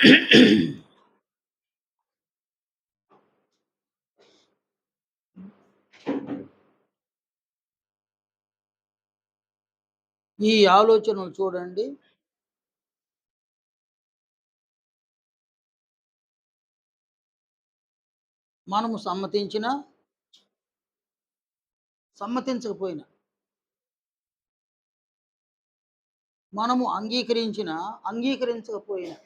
ఈ ఆలోచనలు చూడండి. మనము సమ్మతించినా, సమ్మతించకపోయినా, మనము అంగీకరించినా, అంగీకరించకపోయినా,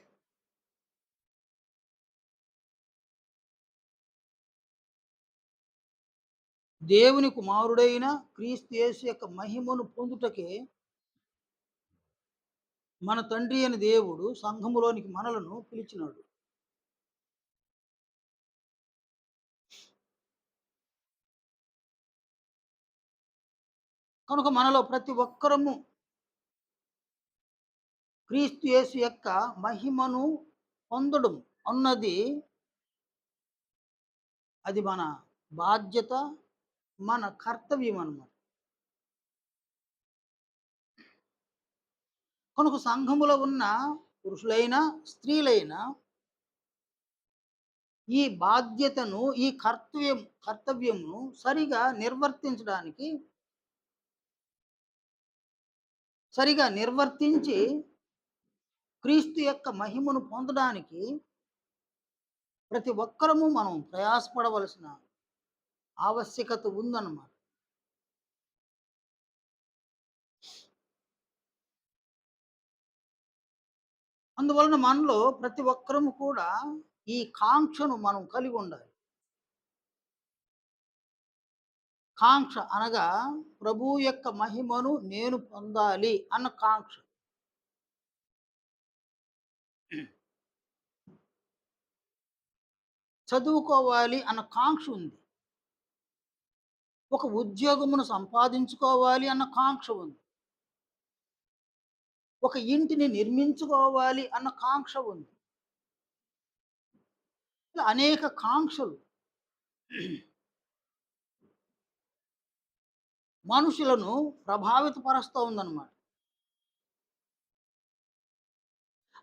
దేవుని కుమారుడైన క్రీస్తు యేసు యొక్క మహిమను పొందుటకే మన తండ్రి అయిన దేవుడు సంఘములోనికి మనలను పిలిచినాడు. కనుక మనలో ప్రతి ఒక్కరము క్రీస్తు యేసు యొక్క మహిమను పొందడం అన్నది అది మన బాధ్యత, మన కర్తవ్యం అన్నమాట. కనుక సంఘములో ఉన్న పురుషులైనా, స్త్రీలైనా ఈ బాధ్యతను, ఈ కర్తవ్యమును సరిగా నిర్వర్తించి క్రీస్తు యొక్క మహిమను పొందడానికి ప్రతి ఒక్కరము మనం ప్రయాసపడవలసిన ఆవశ్యకత ఉందన్నమాట. అందువలన మనలో ప్రతి ఒక్కరము కూడా ఈ కాంక్షను మనం కలిగి ఉండాలి. కాంక్ష అనగా ప్రభువు యొక్క మహిమను నేను పొందాలి అన్న కాంక్ష. చదువుకోవాలి అన్న కాంక్ష ఉంది. ఒక ఉద్యోగమును సంపాదించుకోవాలి అన్న కాంక్ష ఉంది. ఒక ఇంటిని నిర్మించుకోవాలి అన్న కాంక్ష ఉంది. ఇలా అనేక కాంక్షలు మనుషులను ప్రభావితపరుస్తూ ఉందన్నమాట.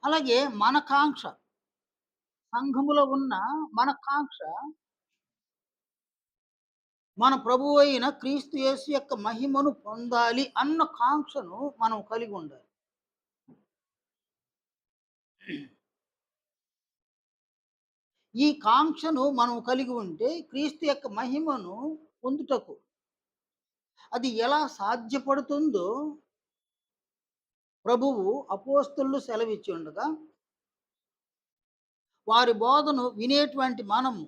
అలాగే మన కాంక్ష, సంఘములో ఉన్న మన కాంక్ష, మన ప్రభువు అయిన క్రీస్తు యేసు యొక్క మహిమను పొందాలి అన్న కాంక్షను మనం కలిగి ఉండాలి. ఈ కాంక్షను మనం కలిగి ఉంటే క్రీస్తు యొక్క మహిమను పొందుటకు అది ఎలా సాధ్యపడుతుందో ప్రభువు అపోస్తలులు సెలవిచ్చి ఉండగా, వారి బోధను వినేటువంటి మనము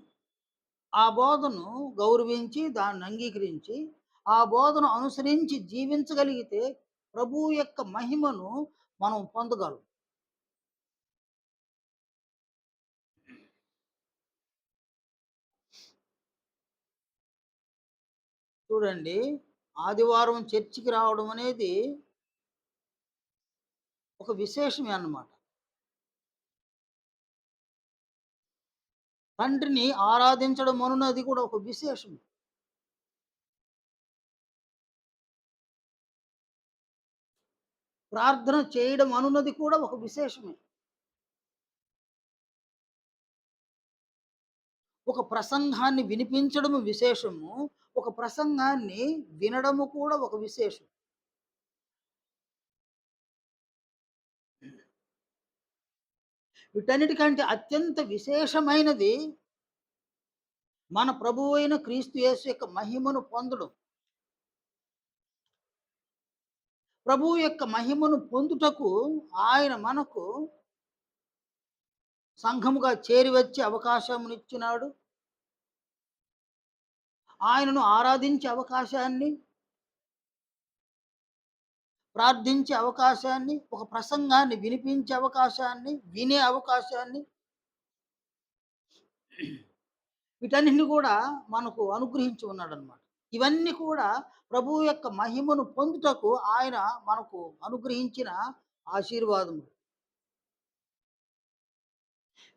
ఆ బోధను గౌరవించి, దాన్ని అంగీకరించి, ఆ బోధను అనుసరించి జీవించగలిగితే ప్రభువు యొక్క మహిమను మనం పొందగలం. చూడండి, ఆదివారం చర్చికి రావడం అనేది ఒక విశేషమే అన్నమాట. తండ్రిని ఆరాధించడం అనున్నది కూడా ఒక విశేషం. ప్రార్థన చేయడం అనున్నది కూడా ఒక విశేషమే. ఒక ప్రసంగాన్ని వినిపించడము విశేషము. ఒక ప్రసంగాన్ని వినడము కూడా ఒక విశేషం. వీటన్నిటికంటే అత్యంత విశేషమైనది మన ప్రభువు అయిన క్రీస్తు యేసు యొక్క మహిమను పొందడం. ప్రభువు యొక్క మహిమను పొందుటకు ఆయన మనకు సంఘముగా చేరి వచ్చే అవకాశమునిచ్చినాడు. ఆయనను ఆరాధించే అవకాశాన్ని, ప్రార్థించే అవకాశాన్ని, ఒక ప్రసంగాన్ని వినిపించే అవకాశాన్ని, వినే అవకాశాన్ని, వీటన్నిటిని కూడా మనకు అనుగ్రహించి ఉన్నాడనమాట. ఇవన్నీ కూడా ప్రభువు యొక్క మహిమను పొందుటకు ఆయన మనకు అనుగ్రహించిన ఆశీర్వాదములు.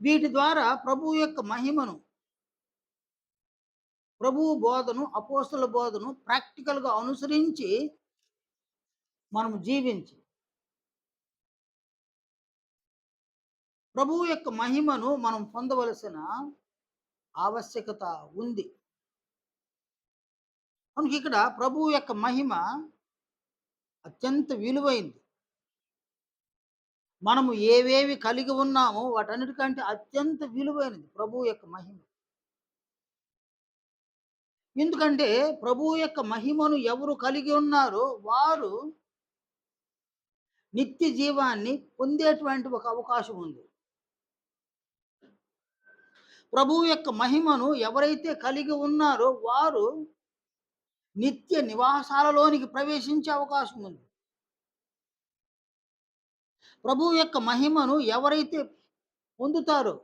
వీటి ద్వారా ప్రభువు యొక్క మహిమను, ప్రభువు బోధను, అపోస్తలుల బోధను ప్రాక్టికల్‌గా అనుసరించి మనము జీవించి ప్రభువు యొక్క మహిమను మనం పొందవలసిన ఆవశ్యకత ఉంది. కనుక ఇక్కడ ప్రభువు యొక్క మహిమ అత్యంత విలువైంది. మనము ఏవేవి కలిగి ఉన్నామో వాటన్నిటికంటే అత్యంత విలువైనది ప్రభువు యొక్క మహిమ. ఎందుకంటే ప్రభువు యొక్క మహిమను ఎవరు కలిగి ఉన్నారో వారు నిత్య జీవాన్ని పొందేటువంటి ఒక అవకాశం ఉంది. ప్రభువు యొక్క మహిమను ఎవరైతే కలిగి ఉన్నారో వారు నిత్య నివాసాలలోనికి ప్రవేశించే అవకాశం ఉంది. ప్రభువు యొక్క మహిమను ఎవరైతే పొందుతారో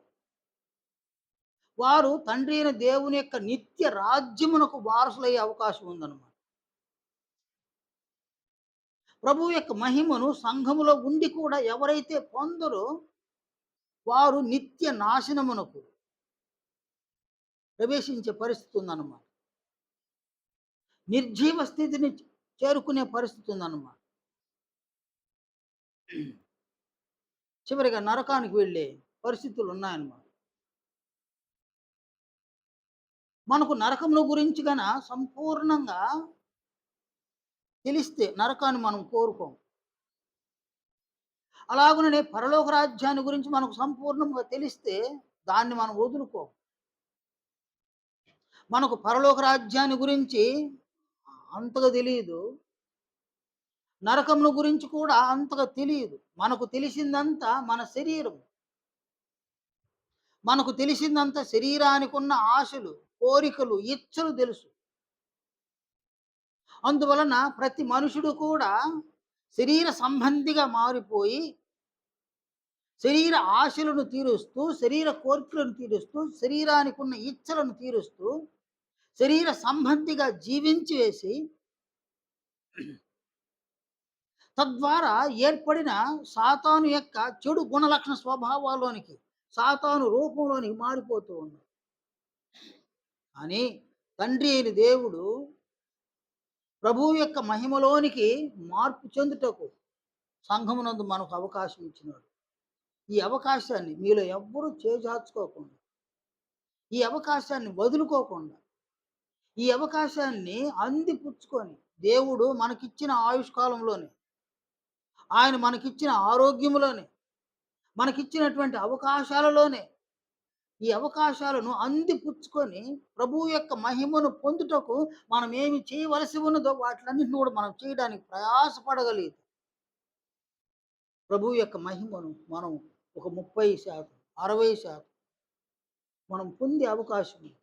వారు తండ్రి అయిన దేవుని యొక్క నిత్య రాజ్యమునకు వారసులయ్యే అవకాశం ఉందన్నమాట. ప్రభువు యొక్క మహిమను సంఘములో ఉండి కూడా ఎవరైతే పొందరో వారు నిత్య నాశనమునకు ప్రవేశించే పరిస్థితి ఉందన్నమాట. నిర్జీవ స్థితిని చేరుకునే పరిస్థితి ఉందన్నమాట. చివరిగా నరకానికి వెళ్ళే పరిస్థితులు ఉన్నాయన్నమాట. మనకు నరకమును గురించి గన సంపూర్ణంగా తెలిస్తే నరకాన్ని మనం కోరుకోం. అలాగుననే పరలోక రాజ్యాన్ని గురించి మనకు సంపూర్ణంగా తెలిస్తే దాన్ని మనం వదులుకోం. మనకు పరలోక రాజ్యాన్ని గురించి అంతగా తెలీదు. నరకమును గురించి కూడా అంతగా తెలియదు. మనకు తెలిసిందంతా మన శరీరం. మనకు తెలిసిందంతా శరీరానికున్న ఆశలు, కోరికలు, ఇచ్చలు తెలుసు. అందువలన ప్రతి మనుషుడు కూడా శరీర సంబంధిగా మారిపోయి శరీర ఆశలను తీరుస్తూ, శరీర కోరికలను తీరుస్తూ, శరీరానికున్న ఇచ్చలను తీరుస్తూ, శరీర సంబంధిగా జీవించి వేసి తద్వారా ఏర్పడిన సాతాను యొక్క చెడు గుణలక్షణ స్వభావాల్లోనికి, సాతాను రూపంలోనికి మారిపోతూ ఉన్నాం. కానీ తండ్రి అయిన దేవుడు ప్రభువు యొక్క మహిమలోనికి మార్పు చెందుటకు సంఘమునందు మనకు అవకాశం ఇచ్చినాడు. ఈ అవకాశాన్ని మీలో ఎవ్వరూ చేజార్చుకోకుండా, ఈ అవకాశాన్ని వదులుకోకుండా, ఈ అవకాశాన్ని అందిపుచ్చుకొని దేవుడు మనకిచ్చిన ఆయుష్కాలంలోనే, ఆయన మనకిచ్చిన ఆరోగ్యములోనే, మనకిచ్చినటువంటి అవకాశాలలోనే ఈ అవకాశాలను అందిపుచ్చుకొని ప్రభువు యొక్క మహిమను పొందుటకు మనం ఏమి చేయవలసి ఉన్నదో వాటిలన్నింటిని కూడా మనం చేయడానికి ప్రయాసపడగలిగితే ప్రభువు యొక్క మహిమను మనం ఒక 30%, 60% మనం పొందే అవకాశం ఉంది.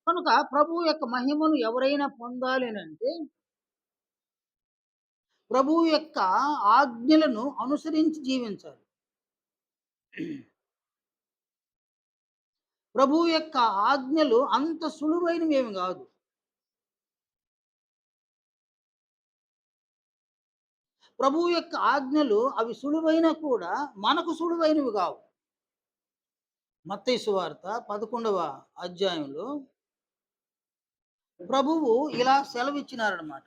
కనుక ప్రభువు యొక్క మహిమను ఎవరైనా పొందాలి అనంటే ప్రభువు యొక్క ఆజ్ఞలను అనుసరించి జీవించాలి. ప్రభువు యొక్క ఆజ్ఞలు అంత సులువైనవేమి కాదు. ప్రభువు యొక్క ఆజ్ఞలు అవి సులువైనా కూడా మనకు సులువైనవి కావు. మత్తయి సువార్త 11వ అధ్యాయంలో ప్రభువు ఇలా సెలవిచ్చినారన్నమాట.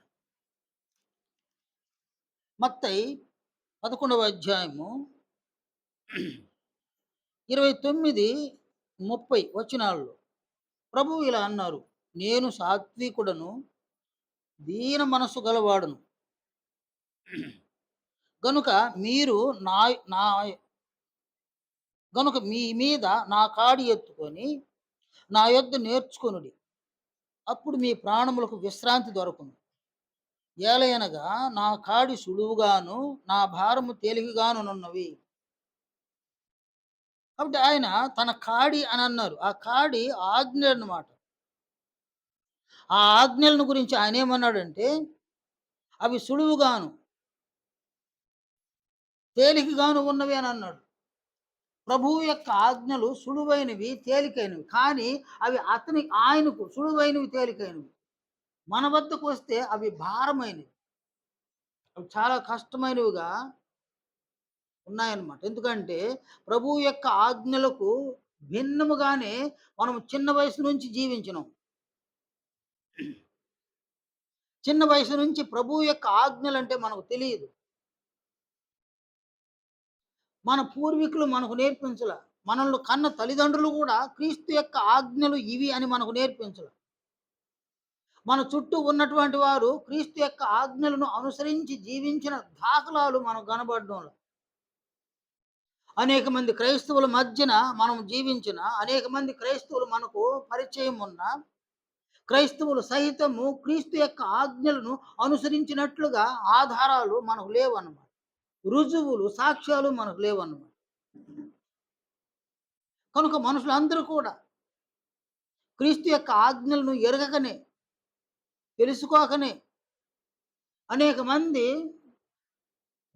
మత్తయి 11వ అధ్యాయము 29, 30 వచనాల్లో ప్రభువు ఇలా అన్నారు. నేను సాత్వికుడను, దీన మనసు గలవాడును గనుక మీరు నా నా గనుక మీ మీద నా కాడి ఎత్తుకొని నా యొద్ద నేర్చుకొనుడి, అప్పుడు మీ ప్రాణములకు విశ్రాంతి దొరకును. ఏలయనగా నా కాడి సులువుగాను నా భారము తేలికగానున్నవి. కాబట్టి ఆయన తన కాడి అని అన్నారు. ఆ కాడి ఆజ్ఞ అన్నమాట. ఆ ఆజ్ఞలను గురించి ఆయన ఏమన్నాడంటే అవి సులువుగాను తేలికగాను ఉన్నవి అని అన్నాడు. ప్రభువు యొక్క ఆజ్ఞలు సులువైనవి, తేలికైనవి. కానీ అవి ఆయనకు సులువైనవి, తేలికైనవి. మన వద్దకు వస్తే అవి భారమైనవి. అవి చాలా కష్టమైనవిగా ఉన్నాయన్నమాట. ఎందుకంటే ప్రభువు యొక్క ఆజ్ఞలకు భిన్నముగానే మనం చిన్న వయసు నుంచి జీవించినాం. చిన్న వయసు నుంచి ప్రభువు యొక్క ఆజ్ఞలంటే మనకు తెలియదు. మన పూర్వీకులు మనకు నేర్పించల. మనల్ని కన్న తల్లిదండ్రులు గూడా క్రీస్తు యొక్క ఆజ్ఞలు ఇవి అని మనకు నేర్పించల. మన చుట్టూ ఉన్నటువంటి వారు క్రీస్తు యొక్క ఆజ్ఞలను అనుసరించి జీవించిన దాఖలాలు మనకు కనబడడంల. అనేక మంది క్రైస్తవుల మధ్యన మనం జీవించిన, అనేక మంది క్రైస్తవులు మనకు పరిచయం ఉన్న, క్రైస్తవులు సహితము క్రీస్తు యొక్క ఆజ్ఞలను అనుసరించినట్లుగా ఆధారాలు మనకు లేవన్నమాట. రుజువులు, సాక్ష్యాలు మనకు లేవన్నమాట. కనుక మనుషులందరూ కూడా క్రీస్తు యొక్క ఆజ్ఞలను ఎరగకనే, తెలుసుకోకనే అనేక మంది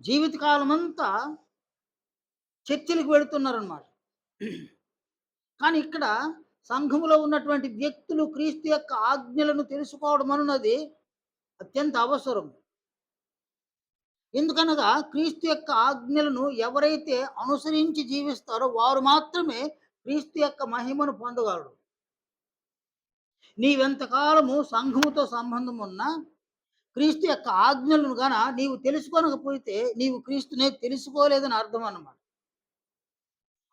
జీవితకాలమంతా చర్చిలకి వెళుతున్నారనమాట. కానీ ఇక్కడ సంఘములో ఉన్నటువంటి వ్యక్తులు క్రీస్తు యొక్క ఆజ్ఞలను తెలుసుకోవడం అనున్నది అత్యంత అవసరం. ఎందుకనగా క్రీస్తు యొక్క ఆజ్ఞలను ఎవరైతే అనుసరించి జీవిస్తారో వారు మాత్రమే క్రీస్తు యొక్క మహిమను పొందగలరు. నీవెంతకాలము సంఘముతో సంబంధం ఉన్నా క్రీస్తు యొక్క ఆజ్ఞలను గన నీవు తెలుసుకొనకపోతే నీవు క్రీస్తునే తెలుసుకోలేదని అర్థం అన్నమాట.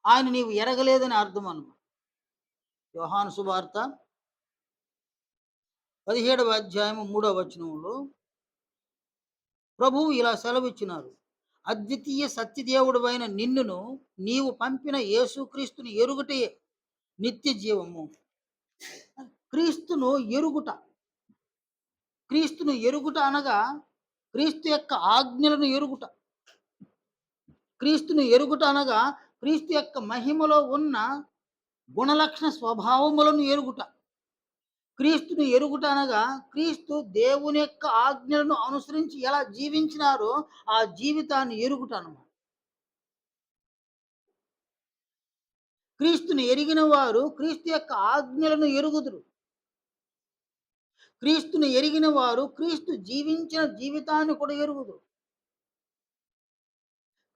ఆయన నీవు ఎరగలేదని అర్థం అన్నమాట. యోహాను సువార్త 17వ అధ్యాయము 3వ వచనంలో ప్రభువు ఇలా సెలవిచ్చినారు. అద్వితీయ సత్యదేవుడవైన నిన్నును నీవు పంపిన యేసుక్రీస్తుని ఎరుగుటే నిత్య జీవము. క్రీస్తును ఎరుగుట. క్రీస్తును ఎరుగుట అనగా క్రీస్తు యొక్క ఆజ్ఞలను ఎరుగుట. క్రీస్తును ఎరుగుట అనగా క్రీస్తు యొక్క మహిమలో ఉన్న గుణలక్షణ స్వభావములను ఎరుగుట. క్రీస్తును ఎరుగుట అనగా క్రీస్తు దేవుని యొక్క ఆజ్ఞలను అనుసరించి ఎలా జీవించినారో ఆ జీవితాన్ని ఎరుగుట అన్నమాట. క్రీస్తుని ఎరిగిన వారు క్రీస్తు యొక్క ఆజ్ఞలను ఎరుగుదురు. క్రీస్తుని ఎరిగిన వారు క్రీస్తు జీవించిన జీవితాన్ని కూడా ఎరుగుదురు.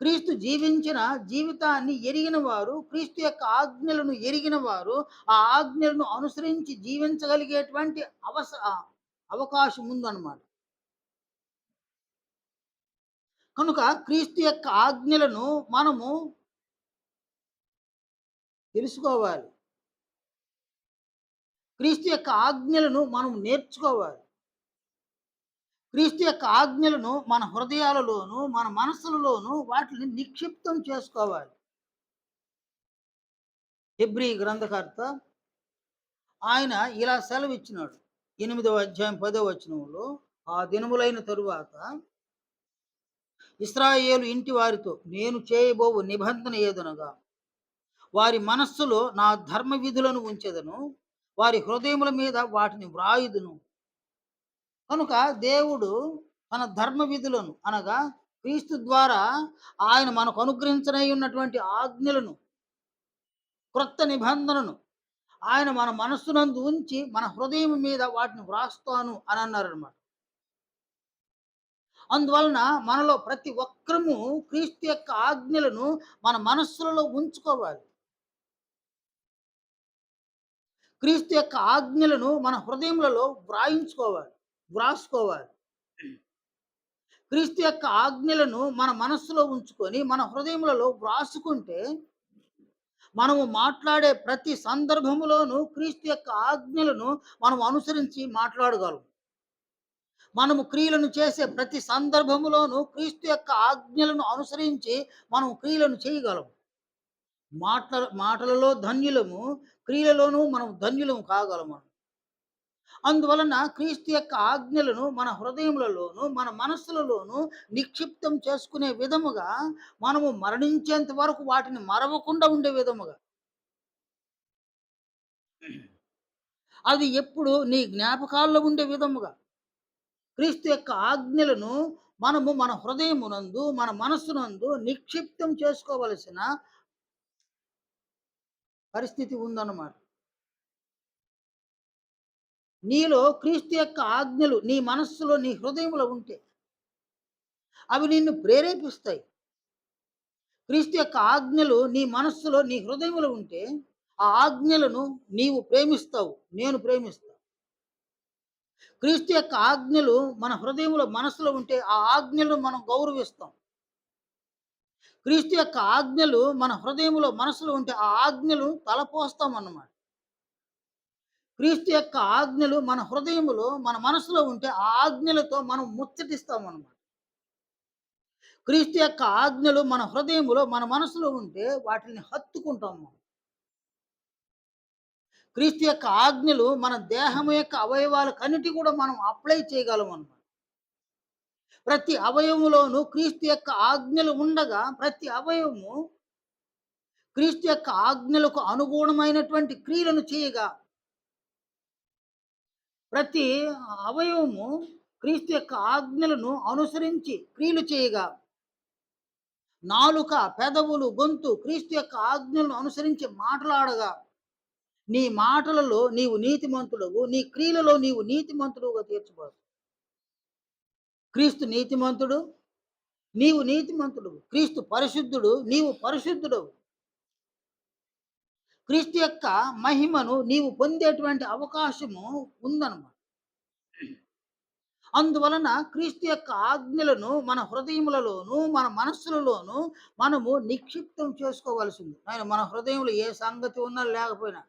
క్రీస్తు జీవించిన జీవితాన్ని ఎరిగిన వారు, క్రీస్తు యొక్క ఆజ్ఞలను ఎరిగిన వారు, ఆ ఆజ్ఞలను అనుసరించి జీవించగలిగేటువంటి అవకాశం ఉందన్నమాట. కనుక క్రీస్తు యొక్క ఆజ్ఞలను మనము తెలుసుకోవాలి. క్రీస్తు యొక్క ఆజ్ఞలను మనం నేర్చుకోవాలి. క్రీస్తు యొక్క ఆజ్ఞలను మన హృదయాలలోను, మన మనస్సులలోను వాటిని నిక్షిప్తం చేసుకోవాలి. హెబ్రీ గ్రంథకర్త ఆయన ఇలా సెలవిచ్చినాడు. 8వ అధ్యాయం 10వ వచనంలో, ఆ దినములైన తరువాత ఇశ్రాయేలు ఇంటి వారితో నేను చేయబోవు నిబంధన ఏదనగా వారి మనస్సులో నా ధర్మ విధులను ఉంచెదను, వారి హృదయముల మీద వాటిని వ్రాయుదును. కనుక దేవుడు తన ధర్మ విధులను అనగా క్రీస్తు ద్వారా ఆయన మనకు అనుగ్రహించనై ఉన్నటువంటి ఆజ్ఞలను, క్రొత్త నిబంధనను ఆయన మన మనస్సునందు ఉంచి మన హృదయం మీద వాటిని వ్రాస్తాను అని అన్నారనమాట. అందువలన మనలో ప్రతి ఒక్కరము క్రీస్తు యొక్క ఆజ్ఞలను మన మనస్సులలో ఉంచుకోవాలి. క్రీస్తు యొక్క ఆజ్ఞలను మన హృదయములలో వ్రాసుకోవాలి. క్రీస్తు యొక్క ఆజ్ఞలను మన మనస్సులో ఉంచుకొని మన హృదయములలో వ్రాసుకుంటే మనము మాట్లాడే ప్రతి సందర్భములోనూ క్రీస్తు యొక్క ఆజ్ఞలను మనం అనుసరించి మాట్లాడగలం. మనము క్రియలను చేసే ప్రతి సందర్భములోనూ క్రీస్తు యొక్క ఆజ్ఞలను అనుసరించి మనం క్రియలను చేయగలం. మాటలలో ధన్యులము, క్రియలలోనూ మనం ధన్యులము కాగలము. అందువలన క్రీస్తు యొక్క ఆజ్ఞలను మన హృదయములలోను, మన మనస్సులలోను నిక్షిప్తం చేసుకునే విధముగా మనము మరణించేంత వరకు వాటిని మరవకుండా ఉండే విధముగా అది ఎప్పుడు నీ జ్ఞాపకాల్లో ఉండే విధముగా క్రీస్తు యొక్క ఆజ్ఞలను మనము మన హృదయమునందు, మన మనస్సునందు నిక్షిప్తం చేసుకోవలసిన పరిస్థితి ఉందన్నమాట. నీలో క్రీస్తు యొక్క ఆజ్ఞలు నీ మనస్సులో, నీ హృదయంలో ఉంటే అవి నిన్ను ప్రేరేపిస్తాయి. క్రీస్తు యొక్క ఆజ్ఞలు నీ మనస్సులో, నీ హృదయంలో ఉంటే ఆ ఆజ్ఞలను నీవు ప్రేమిస్తావు, నేను ప్రేమిస్తా. క్రీస్తు యొక్క ఆజ్ఞలు మన హృదయంలో, మనస్సులో ఉంటే ఆ ఆజ్ఞలను మనం గౌరవిస్తాం. క్రీస్తు యొక్క ఆజ్ఞలు మన హృదయంలో, మనసులో ఉంటే ఆ ఆజ్ఞలు తలపోస్తామన్నమాట. క్రీస్తు యొక్క ఆజ్ఞలు మన హృదయములో, మన మనసులో ఉంటే ఆ ఆజ్ఞలతో మనం ముచ్చటిస్తామన్నమాట. క్రీస్తు యొక్క ఆజ్ఞలు మన హృదయములో, మన మనసులో ఉంటే వాటిని హత్తుకుంటాం మనం. క్రీస్తు యొక్క ఆజ్ఞలు మన దేహం యొక్క అవయవాలకన్నిటి కూడా మనం అప్లై చేయగలమన్నమాట. ప్రతి అవయవములోనూ క్రీస్తు యొక్క ఆజ్ఞలు ఉండగా, ప్రతి అవయవము క్రీస్తు యొక్క ఆజ్ఞలకు అనుగుణమైనటువంటి క్రియలను చేయగా, ప్రతి అవయవము క్రీస్తు యొక్క ఆజ్ఞలను అనుసరించి క్రియలు చేయగా, నాలుక, పెదవులు, గొంతు క్రీస్తు యొక్క ఆజ్ఞలను అనుసరించి మాటలాడగా, నీ మాటలలో నీవు నీతిమంతుడవు, నీ క్రియలలో నీవు నీతిమంతుడుగా తీర్చబడతావు. క్రీస్తు నీతిమంతుడు, నీవు నీతిమంతుడవు. క్రీస్తు పరిశుద్ధుడు, నీవు పరిశుద్ధుడవు. క్రీస్తు యొక్క మహిమను నీవు పొందేటువంటి అవకాశము ఉందన్నమాట. అందువలన క్రీస్తు యొక్క ఆజ్ఞలను మన హృదయములలోను, మన మనస్సులలోను మనము నిక్షిప్తం చేసుకోవలసింది. మన హృదయంలో ఏ సంగతి ఉన్నా లేకపోయినా,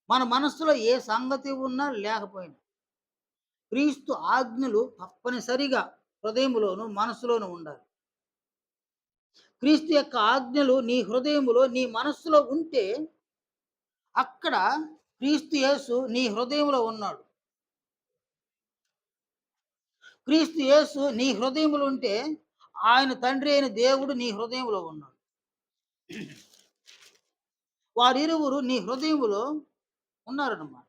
మన మనస్సులో ఏ సంగతి ఉన్నా లేకపోయినా, క్రీస్తు ఆజ్ఞలు తప్పనిసరిగా హృదయములోను, మనస్సులోను ఉండాలి. క్రీస్తు యొక్క ఆజ్ఞలు నీ హృదయములో, నీ మనస్సులో ఉంటే, అక్కడ క్రీస్తు యేసు నీ హృదయంలో ఉన్నాడు. క్రీస్తు యేసు నీ హృదయములో ఉంటే, ఆయన తండ్రి అయిన దేవుడు నీ హృదయంలో ఉన్నాడు. వారిరువురు నీ హృదయములో ఉన్నారన్నమాట.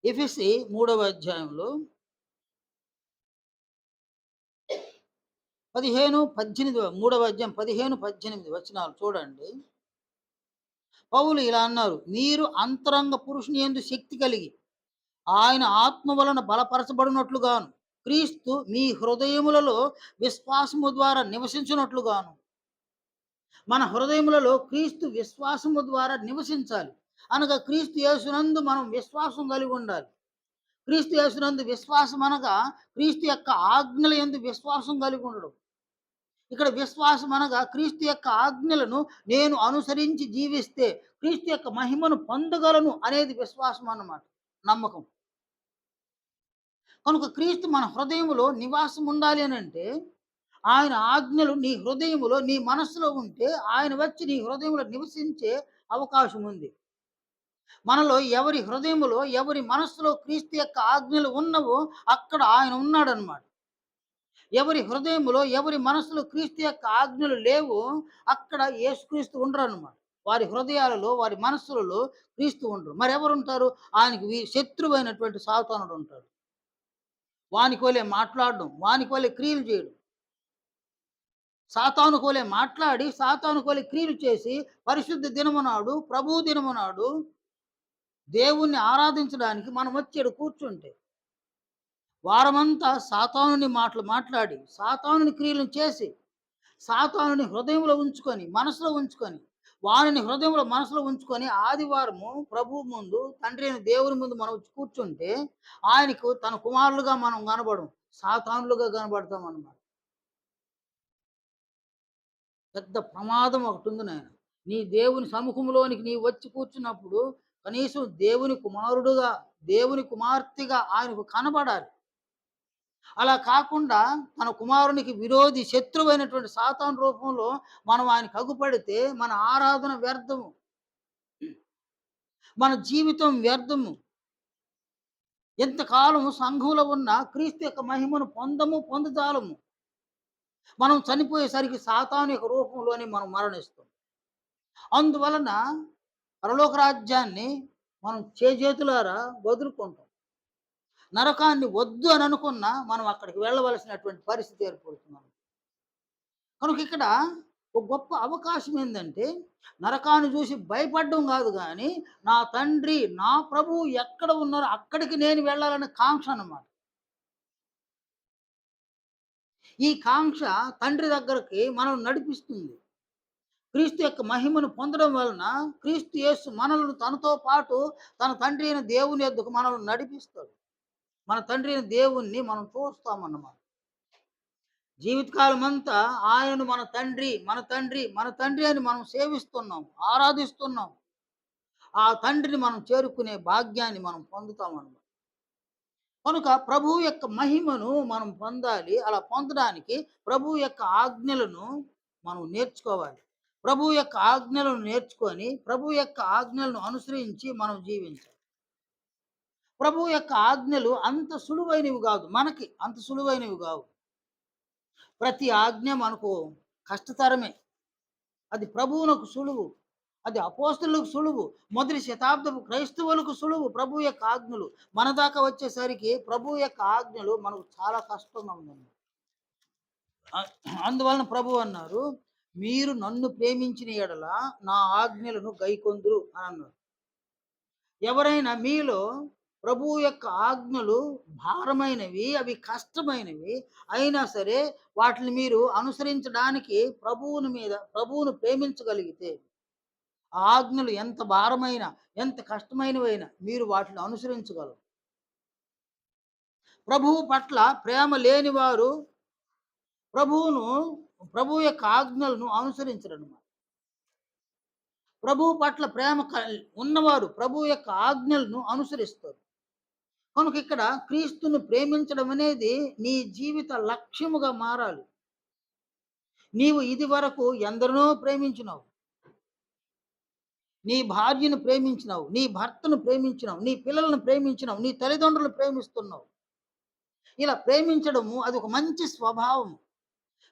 ఎఫెసీ 3వ అధ్యాయంలో 15, 18 3వ అధ్యాయం 15, 18 వచనాలు చూడండి. పౌలు ఇలా అన్నారు. మీరు అంతరంగ పురుషుని యందు శక్తి కలిగి, ఆయన ఆత్మ వలన బలపరచబడినట్లుగాను, క్రీస్తు మీ హృదయములలో విశ్వాసము ద్వారా నివసించున్నట్లుగాను. మన హృదయములలో క్రీస్తు విశ్వాసము ద్వారా నివసించాలి. అనగా క్రీస్తు యేసునందు మనం విశ్వాసం కలిగి ఉండాలి. క్రీస్తు యేసునందు విశ్వాసం అనగా క్రీస్తు యొక్క ఆజ్ఞల యందు విశ్వాసం కలిగి ఉండడం. ఇక్కడ విశ్వాసం అనగా క్రీస్తు యొక్క ఆజ్ఞలను నేను అనుసరించి జీవిస్తే క్రీస్తు యొక్క మహిమను పొందగలను అనేది విశ్వాసం అన్నమాట. నమ్మకం. కనుక క్రీస్తు మన హృదయములో నివాసం ఉండాలి అనంటే, ఆయన ఆజ్ఞలు నీ హృదయములో, నీ మనస్సులో ఉంటే, ఆయన వచ్చి నీ హృదయంలో నివసించే అవకాశం ఉంది. మనలో ఎవరి హృదయములో, ఎవరి మనస్సులో క్రీస్తు యొక్క ఆజ్ఞలు ఉన్నవో అక్కడ ఆయన ఉన్నాడనమాట. ఎవరి హృదయములో, ఎవరి మనస్సులో క్రీస్తు యొక్క ఆజ్ఞలు లేవో అక్కడ యేసుక్రీస్తు ఉండరనమాట. వారి హృదయాలలో, వారి మనస్సులలో క్రీస్తు ఉండరు. మరెవరుంటారు? ఆయనకి శత్రువైనటువంటి సాతానుడు ఉంటాడు. వానికి వలె మాట్లాడడం, వానికి వలె క్రియలు చేయడం. సాతానుకు వలె మాట్లాడి, సాతానుకు వలె క్రియలు చేసి, పరిశుద్ధ దినము నాడు, ప్రభువు దినము నాడు దేవుణ్ణి ఆరాధించడానికి మనమొచ్చి ఈడ కూర్చుంటే, వారమంతా సాతానుని మాటలు మాట్లాడి, సాతానుని క్రియలను చేసి, సాతానుని హృదయంలో ఉంచుకొని, మనసులో ఉంచుకొని, వానిని హృదయంలో, మనసులో ఉంచుకొని ఆదివారము ప్రభువు ముందు, తండ్రి అయిన దేవుని ముందు మనం వచ్చి కూర్చుంటే, ఆయనకు తన కుమారులుగా మనం కనబడం. సాతానులుగా కనబడతామన్నమాట. పెద్ద ప్రమాదం ఒకటుంది నాయన. నీ దేవుని సముఖంలోనికి నీవు వచ్చి కూర్చున్నప్పుడు కనీసం దేవుని కుమారుడుగా, దేవుని కుమార్తెగా ఆయనకు కనబడాలి. అలా కాకుండా తన కుమారునికి విరోధి, శత్రువైనటువంటి సాతాను రూపంలో మనం ఆయనకు అగుపడితే మన ఆరాధన వ్యర్థము. మన జీవితం వ్యర్థము. ఎంతకాలం సంఘంలో ఉన్న క్రీస్తు యొక్క మహిమను పొందజాలము. మనం చనిపోయేసరికి సాతాను యొక్క రూపంలోనే మనం మరణిస్తాం. అందువలన పరలోక రాజ్యాన్ని మనం చేజేతులారా వదులుకుంటాం. నరకాన్ని వద్దు అని అనుకున్నా మనం అక్కడికి వెళ్ళవలసినటువంటి పరిస్థితి ఏర్పడుతుంది. కనుక ఇక్కడ ఒక గొప్ప అవకాశం ఏందంటే, నరకాన్ని చూసి భయపడడం కాదు గానీ, నా తండ్రి, నా ప్రభువు ఎక్కడ ఉన్నారో అక్కడికి నేను వెళ్ళాలనే కాంక్ష అన్నమాట. ఈ కాంక్ష తండ్రి దగ్గరికి మనం నడిపిస్తుంది. క్రీస్తు యొక్క మహిమను పొందడం వలన క్రీస్తు యేసు మనలను తనతో పాటు తన తండ్రి అయిన దేవుని యొద్దకు మనల్ని నడిపిస్తాడు. మన తండ్రి అయిన దేవుణ్ణి మనం చూస్తామన్నమాట. జీవితకాలమంతా ఆయనను మన తండ్రి, మన తండ్రి, మన తండ్రి అని మనం సేవిస్తున్నాం, ఆరాధిస్తున్నాం. ఆ తండ్రిని మనం చేరుకునే భాగ్యాన్ని మనం పొందుతామన్నమాట. కనుక ప్రభువు యొక్క మహిమను మనం పొందాలి. అలా పొందడానికి ప్రభువు యొక్క ఆజ్ఞలను మనం నేర్చుకోవాలి. ప్రభువు యొక్క ఆజ్ఞలను నేర్చుకొని, ప్రభువు యొక్క ఆజ్ఞలను అనుసరించి మనం జీవించాలి. ప్రభువు యొక్క ఆజ్ఞలు అంత సులువైనవి గాదు. మనకి అంత సులువైనవి గావు. ప్రతి ఆజ్ఞ మనకు కష్టతరమే. అది ప్రభువునకు సులువు. అది అపోస్తలులకు సులువు. మొదటి శతాబ్దపు క్రైస్తవులకు సులువు ప్రభువు యొక్క ఆజ్ఞలు. మన దాకా వచ్చేసరికి ప్రభువు యొక్క ఆజ్ఞలు మనకు చాలా కష్టంగా ఉందండి. అ అందువలన ప్రభువు అన్నారు, "మీరు నన్ను ప్రేమించిన యెడల నా ఆజ్ఞలను గైకొందురు" అని అన్నారు. ఎవరైనా మీలో ప్రభువు యొక్క ఆజ్ఞలు భారమైనవి, అవి కష్టమైనవి అయినా సరే వాటిని మీరు అనుసరించడానికి ప్రభువును ప్రేమించగలిగితే ఆ ఆజ్ఞలు ఎంత భారమైన, ఎంత కష్టమైనవైనా మీరు వాటిని అనుసరించగలరు. ప్రభువు పట్ల ప్రేమ లేనివారు ప్రభువును ప్రభువు యొక్క ఆజ్ఞలను అనుసరించరన్నమాట. ప్రభువు పట్ల ఉన్నవారు ప్రభువు యొక్క ఆజ్ఞలను అనుసరిస్తారు. కనుక ఇక్కడ క్రీస్తును ప్రేమించడం అనేది నీ జీవిత లక్ష్యముగా మారాలి. నీవు ఇదివరకు ఎందరినో ప్రేమించినావు. నీ భార్యను ప్రేమించినావు, నీ భర్తను ప్రేమించినావు, నీ పిల్లలను ప్రేమించినావు, నీ తల్లిదండ్రులను ప్రేమిస్తున్నావు. ఇలా ప్రేమించడము అది ఒక మంచి స్వభావం.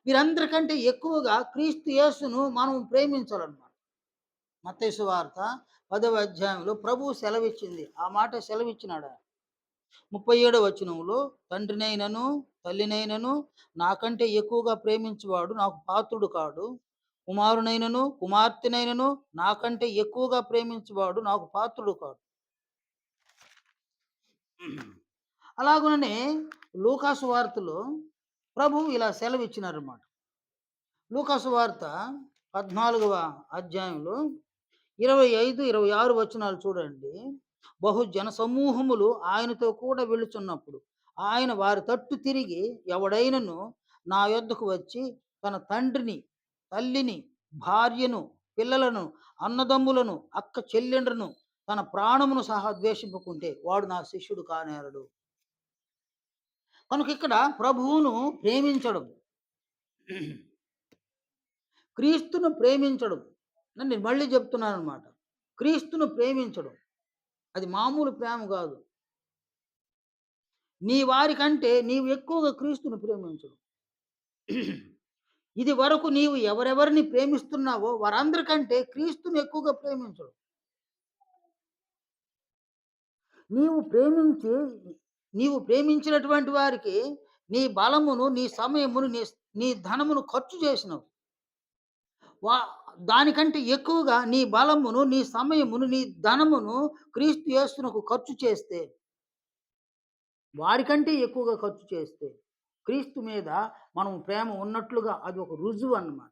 వీరందరికంటే ఎక్కువగా క్రీస్తు యేసును మనం ప్రేమించాలన్నమాట. మత్తయి సువార్త 10వ అధ్యాయంలో ప్రభువు సెలవిచ్చింది. ఆ మాట సెలవిచ్చినాడా? 37వ వచనంలో తండ్రినైనను, తల్లినైనను నాకంటే ఎక్కువగా ప్రేమించువాడు నాకు పాత్రుడు కాడు. కుమారునైనను, కుమార్తెనైనను నాకంటే ఎక్కువగా ప్రేమించువాడు నాకు పాత్రుడు కాడు. అలాగుననే లూకాసు వార్తలో ప్రభువు ఇలా సెలవిచ్చినారన్నమాట. లూకాసు వార్త 14వ అధ్యాయంలో 25, 26 వచనాలు చూడండి. బహు జనసమూహములు ఆయనతో కూడా వెళ్ళుచున్నప్పుడు ఆయన వారి తట్టు తిరిగి, ఎవడైనను నా యొద్దకు వచ్చి తన తండ్రిని, తల్లిని, భార్యను, పిల్లలను, అన్నదమ్ములను, అక్క చెల్లెండ్రును, తన ప్రాణమును సహా ద్వేషింపకుంటే వాడు నా శిష్యుడు కానేరడు. కనుక ఇక్కడ ప్రభువును ప్రేమించడం, క్రీస్తును ప్రేమించడం, నేను మళ్ళీ చెప్తున్నానన్నమాట. క్రీస్తును ప్రేమించడం అది మామూలు ప్రేమ కాదు. నీ వారికంటే నీవు ఎక్కువగా క్రీస్తును ప్రేమించడం. ఇది వరకు నీవు ఎవరెవరిని ప్రేమిస్తున్నావో వారందరికంటే క్రీస్తుని ఎక్కువగా ప్రేమించడం. నీవు ప్రేమించి నీవు ప్రేమించినటువంటి వారికి నీ బలమును, నీ సమయమును, నీ ధనమును ఖర్చు చేసినావు. వా దానికంటే ఎక్కువగా నీ బలమును, నీ సమయమును, నీ ధనమును క్రీస్తు యేసునకు ఖర్చు చేస్తే, వారికంటే ఎక్కువగా ఖర్చు చేస్తే క్రీస్తు మీద మనం ప్రేమ ఉన్నట్లుగా అది ఒక రుజువు అన్నమాట.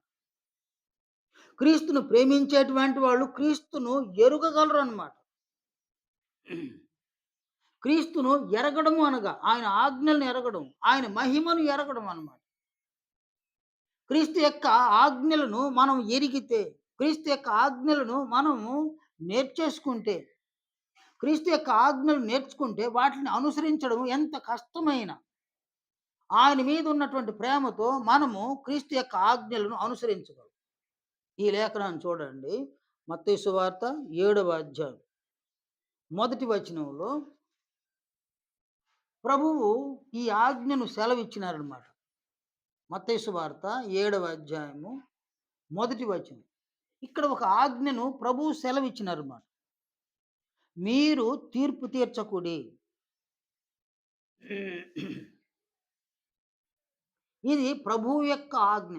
క్రీస్తును ప్రేమించేటువంటి వాళ్ళు క్రీస్తును ఎరుగగలరు అన్నమాట. క్రీస్తును ఎరగడము అనగా ఆయన ఆజ్ఞలను ఎరగడం, ఆయన మహిమను ఎరగడం అన్నమాట. క్రీస్తు యొక్క ఆజ్ఞలను మనం ఎరిగితే, క్రీస్తు యొక్క ఆజ్ఞలను మనము నేర్చేసుకుంటే, క్రీస్తు యొక్క ఆజ్ఞలు నేర్చుకుంటే వాటిని అనుసరించడం ఎంత కష్టమైన ఆయన మీద ఉన్నటువంటి ప్రేమతో మనము క్రీస్తు యొక్క ఆజ్ఞలను అనుసరించగలం. ఈ లేఖనాన్ని చూడండి. మత్తయి సువార్త 7వ అధ్యాయం మొదటి వచనంలో ప్రభువు ఈ ఆజ్ఞను సెలవిచ్చినారన్నమాట. మత్తయి సువార్త 7వ అధ్యాయము మొదటి వచనం. ఇక్కడ ఒక ఆజ్ఞను ప్రభువు సెలవిచ్చినారన్నమాట. మీరు తీర్పు తీర్చకుడి. ఇది ప్రభువు యొక్క ఆజ్ఞ.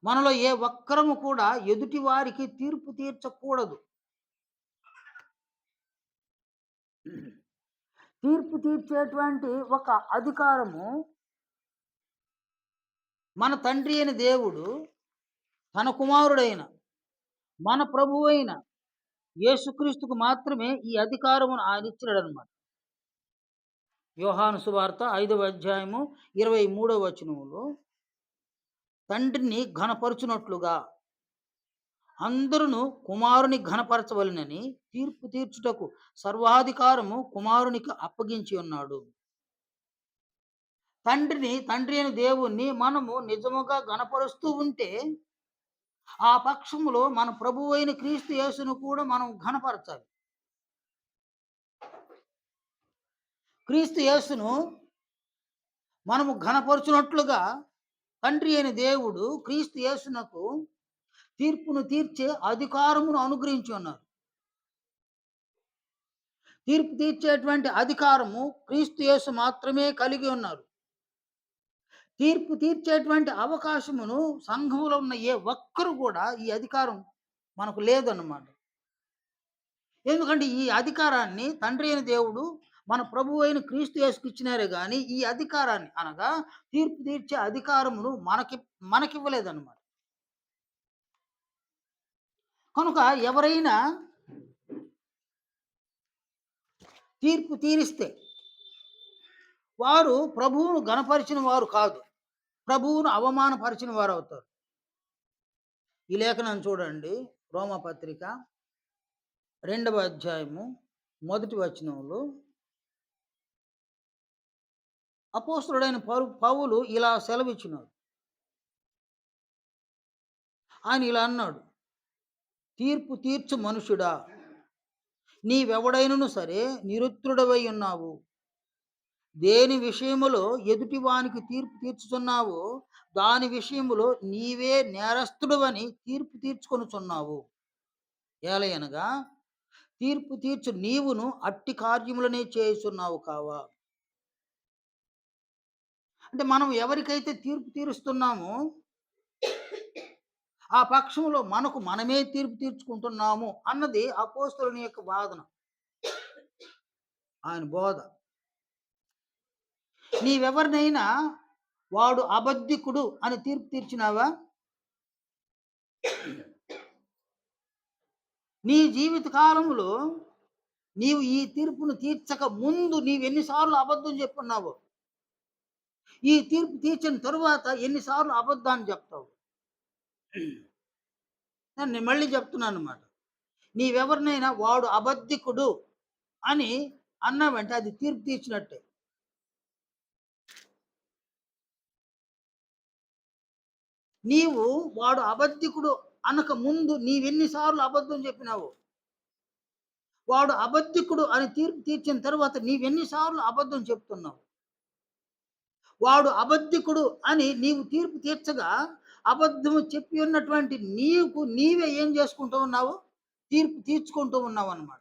మనలో ఏ ఒక్కరము కూడా ఎదుటి వారికి తీర్పు తీర్చకూడదు. తీర్పు తీర్చేటువంటి ఒక అధికారము మన తండ్రి అయిన దేవుడు తన కుమారుడైన మన ప్రభువైన యేసుక్రీస్తుకు మాత్రమే ఈ అధికారమును ఆయన ఇచ్చినాడన్నమాట. యోహాను సువార్త 5వ అధ్యాయము 23వ వచనములో తండ్రిని ఘనపరచునట్లుగా అందరును కుమారుని ఘనపరచవలెనని తీర్పు తీర్చుటకు సర్వాధికారము కుమారునికి అప్పగించి ఉన్నాడు. తండ్రి అయిన దేవుణ్ణి మనము నిజముగా ఘనపరుస్తూ ఉంటే, ఆ పక్షములో మన ప్రభువైన క్రీస్తు యేసును కూడా మనం ఘనపరచాలి. క్రీస్తు యేసును మనము ఘనపరచునట్లుగా తండ్రి అయిన దేవుడు క్రీస్తు యేసునకు తీర్పును తీర్చే అధికారమును అనుగ్రహించి ఉన్నారు. తీర్పు తీర్చేటువంటి అధికారము క్రీస్తు యేసు మాత్రమే కలిగి ఉన్నారు. తీర్పు తీర్చేటువంటి అవకాశమును సంఘములో ఉన్న ఏ ఒక్కరు కూడా ఈ అధికారం మనకు లేదన్నమాట. ఎందుకంటే ఈ అధికారాన్ని తండ్రి అయిన దేవుడు మన ప్రభువు అయిన క్రీస్తు యేసుకి ఇచ్చినారే గాని, ఈ అధికారాన్ని అనగా తీర్పు తీర్చే అధికారమును మనకివ్వలేదన్నమాట. కనుక ఎవరైనా తీర్పు తీరిస్తే వారు ప్రభువును ఘనపరిచిన వారు కాదు. ప్రభువును అవమానపరిచిన వారవుతారు. ఈ లేఖనం చూడండి. రోమపత్రిక 2వ అధ్యాయము 1టి వచనంలో అపోస్తలుడైన పౌలు ఇలా సెలవిచ్చినాడు. ఆయన ఇలా అన్నాడు, తీర్పు తీర్చు మనుషుడా, నీవెవడైనను సరే నిరుత్రుడవై ఉన్నావు. దేని విషయములో ఎదుటివానికి తీర్పు తీర్చుచున్నావో దాని విషయములో నీవే నేరస్తుడవని తీర్పు తీర్చుకొనుచున్నావు. ఏలయనగా తీర్పు తీర్చు నీవును అట్టి కార్యములనే చేయుచున్నావు కావా. అంటే మనం ఎవరికైతే తీర్పు తీరుస్తున్నామో ఆ పక్షంలో మనకు మనమే తీర్పు తీర్చుకుంటున్నాము అన్నది అపోస్తలుని యొక్క వాదన, ఆయన బోధ. నీవెవరినైనా వాడు అబద్ధికుడు అని తీర్పు తీర్చినావా? నీ జీవిత కాలంలో నీవు ఈ తీర్పును తీర్చక ముందు నీవెన్నిసార్లు అబద్ధం చెప్పున్నావో, ఈ తీర్పు తీర్చిన తరువాత ఎన్నిసార్లు అబద్ధాన్ని చెప్తావు? నేను మళ్ళీ చెప్తున్నాను అన్నమాట. నీవెవరినైనా వాడు అబద్ధికుడు అని అన్నావంటే అది తీర్పు తీర్చినట్టే. నీవు వాడు అబద్ధికుడు అనక ముందు నీవెన్నిసార్లు అబద్ధం చెప్పినావు, వాడు అబద్ధికుడు అని తీర్పు తీర్చిన తర్వాత నీవెన్నిసార్లు అబద్ధం చెప్తున్నావు. వాడు అబద్ధికుడు అని నీవు తీర్పు తీర్చగా అబద్ధము చెప్పి ఉన్నటువంటి నీవే ఏం చేసుకుంటూ ఉన్నావు? తీర్పు తీర్చుకుంటూ ఉన్నావు అన్నమాట.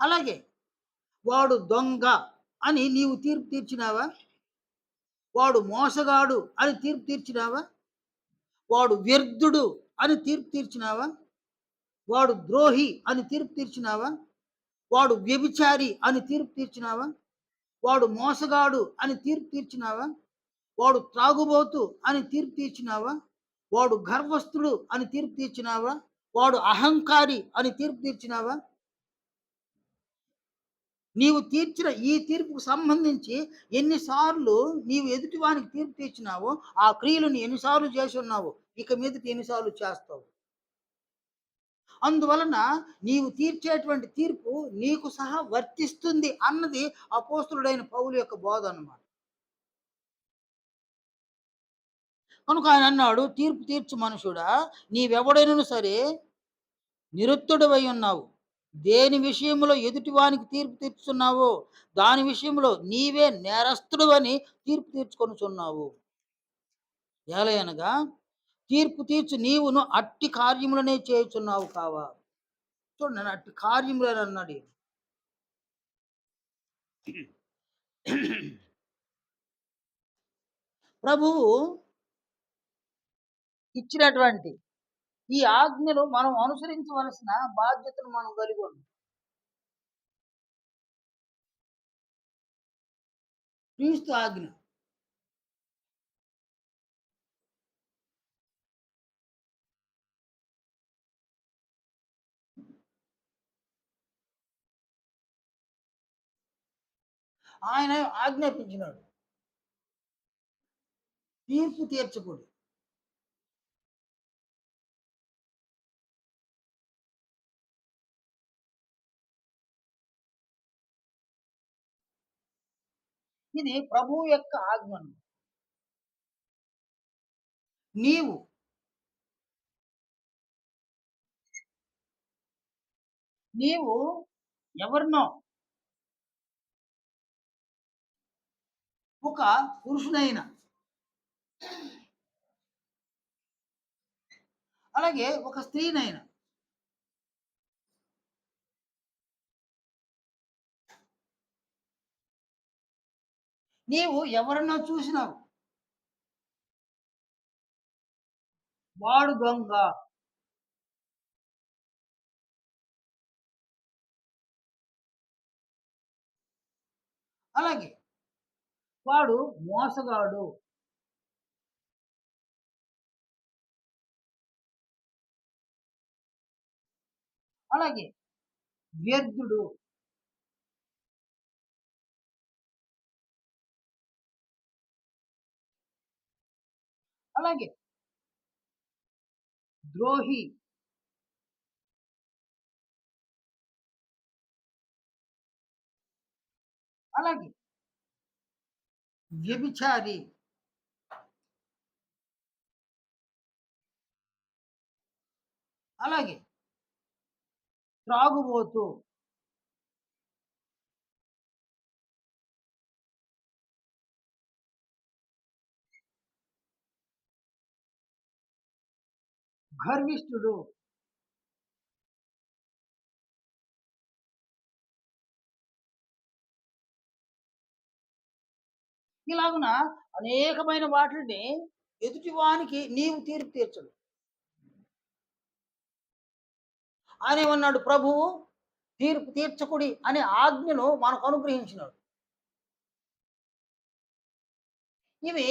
అలాగే వాడు దొంగ అని నీవు తీర్పు తీర్చినావా? వాడు మోసగాడు అని తీర్పు తీర్చినావా? వాడు వ్యర్థుడు అని తీర్పు తీర్చినావా? వాడు ద్రోహి అని తీర్పు తీర్చినావా? వాడు వ్యభిచారి అని తీర్పు తీర్చినావా? వాడు మోసగాడు అని తీర్పు తీర్చినావా? వాడు త్రాగుబోతు అని తీర్పు తీర్చినావా? వాడు గర్వస్థుడు అని తీర్పు తీర్చినావా? వాడు అహంకారి అని తీర్పు తీర్చినావా? నీవు తీర్చిన ఈ తీర్పుకు సంబంధించి ఎన్నిసార్లు నీవు ఎదుటివానికి తీర్పు తీర్చినావో ఆ క్రియలను ఎన్నిసార్లు చేసి ఉన్నావో ఇక మీదట ఎన్నిసార్లు చేస్తావు. అందువలన నీవు తీర్చేటువంటి తీర్పు నీకు సహా వర్తిస్తుంది అన్నది అపోస్తలుడైన పౌలు యొక్క బోధ అన్నమాట. కనుక ఆయన అన్నాడు, తీర్పు తీర్చు మనుషుడా, నీవెవడైనను సరే నిరుత్తుడవై ఉన్నావు. దేని విషయంలో ఎదుటివానికి తీర్పు తీర్చుచున్నావో దాని విషయంలో నీవే నేరస్తుడవని తీర్పు తీర్చుకొనుచున్నావు. ఏలయనగా తీర్పు తీర్చు నీవును అట్టి కార్యములనే చేయుచున్నావు కావా. చూడండి, అట్టి కార్యములని అన్నాడు ఈయన. ప్రభువు ఇచ్చినటువంటి ఈ ఆజ్ఞలు మనం అనుసరించవలసిన బాధ్యతను మనం కలిగి ఉన్నాం. క్రీస్తు ఆజ్ఞ ఆయన ఆజ్ఞాపించినాడు. తీర్పు తీర్చకుడి. ఇది ప్రభువు యొక్క ఆజ్ఞను. నీవు, నీవు ఎవరినో ఒక పురుషుడైన, అలాగే ఒక స్త్రీనైనా, నీవు ఎవరినో చూసినావు. వాడు దొంగ. అలాగే వాడు మోసగాడు. అలాగే వ్యర్థుడు. అలాగే ద్రోహి. అలాగే వ్యభిచారి. అలాగే త్రాగుబోతు. గర్విష్ఠుడు. ఇలాగున అనేకమైన వాటిల్ని ఎదుటివానికి నీవు తీర్పు తీర్చడు. ఆయనేమన్నాడు ప్రభువు, తీర్పు తీర్చకుడి అనే ఆజ్ఞను మనకు అనుగ్రహించినాడు. ఇవి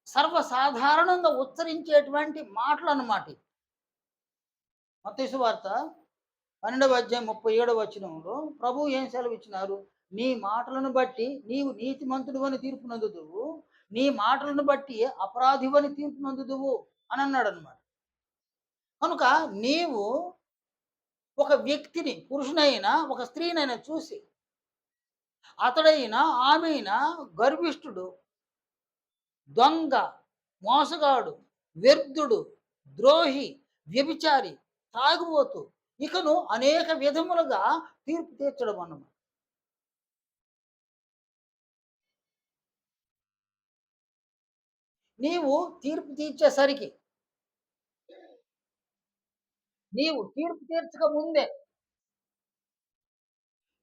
సర్వసాధారణంగా ఉచ్చరించేటువంటి మాటలన్నమాట ఇవి. మత్తయి సువార్త 12వ అధ్యాయం 37వ వచనంలో ప్రభువు ఏం సెలవిచ్చినారు? నీ మాటలను బట్టి నీవు నీతిమంతుడివని తీర్పు నొందుదువు. నీ మాటలను బట్టి అపరాధివని తీర్పు నొందుదువు అని అన్నాడన్నమాట. కనుక నీవు ఒక వ్యక్తిని, పురుషునైనా, ఒక స్త్రీనైనా చూసి అతడైనా, ఆమెయినా గర్విష్ఠుడు, దొంగ, మోసగాడు, వ్యర్థుడు, ద్రోహి, వ్యభిచారి, తాగుబోతు, ఇకను అనేక విధములుగా తీర్పు తీర్చడం అన్నమాట. నీవు తీర్పు తీర్చేసరికి, నీవు తీర్పు తీర్చక ముందే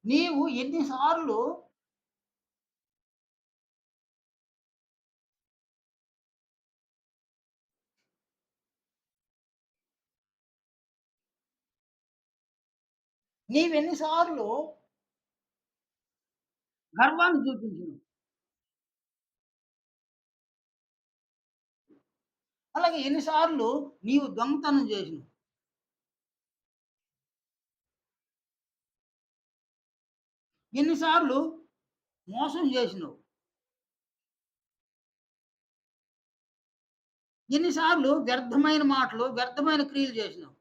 నీవు ఎన్ని సార్లు నీవెన్ని సార్లు గర్వాన్ని చూపించినవు. అలాగే ఎన్ని సార్లు నీవు దొంగతనం చేసినవు. ఎన్ని సార్లు మోసం చేసినవు. ఎన్ని సార్లు వ్యర్థమైన మాటలు, వ్యర్థమైన క్రియలు చేసినవు.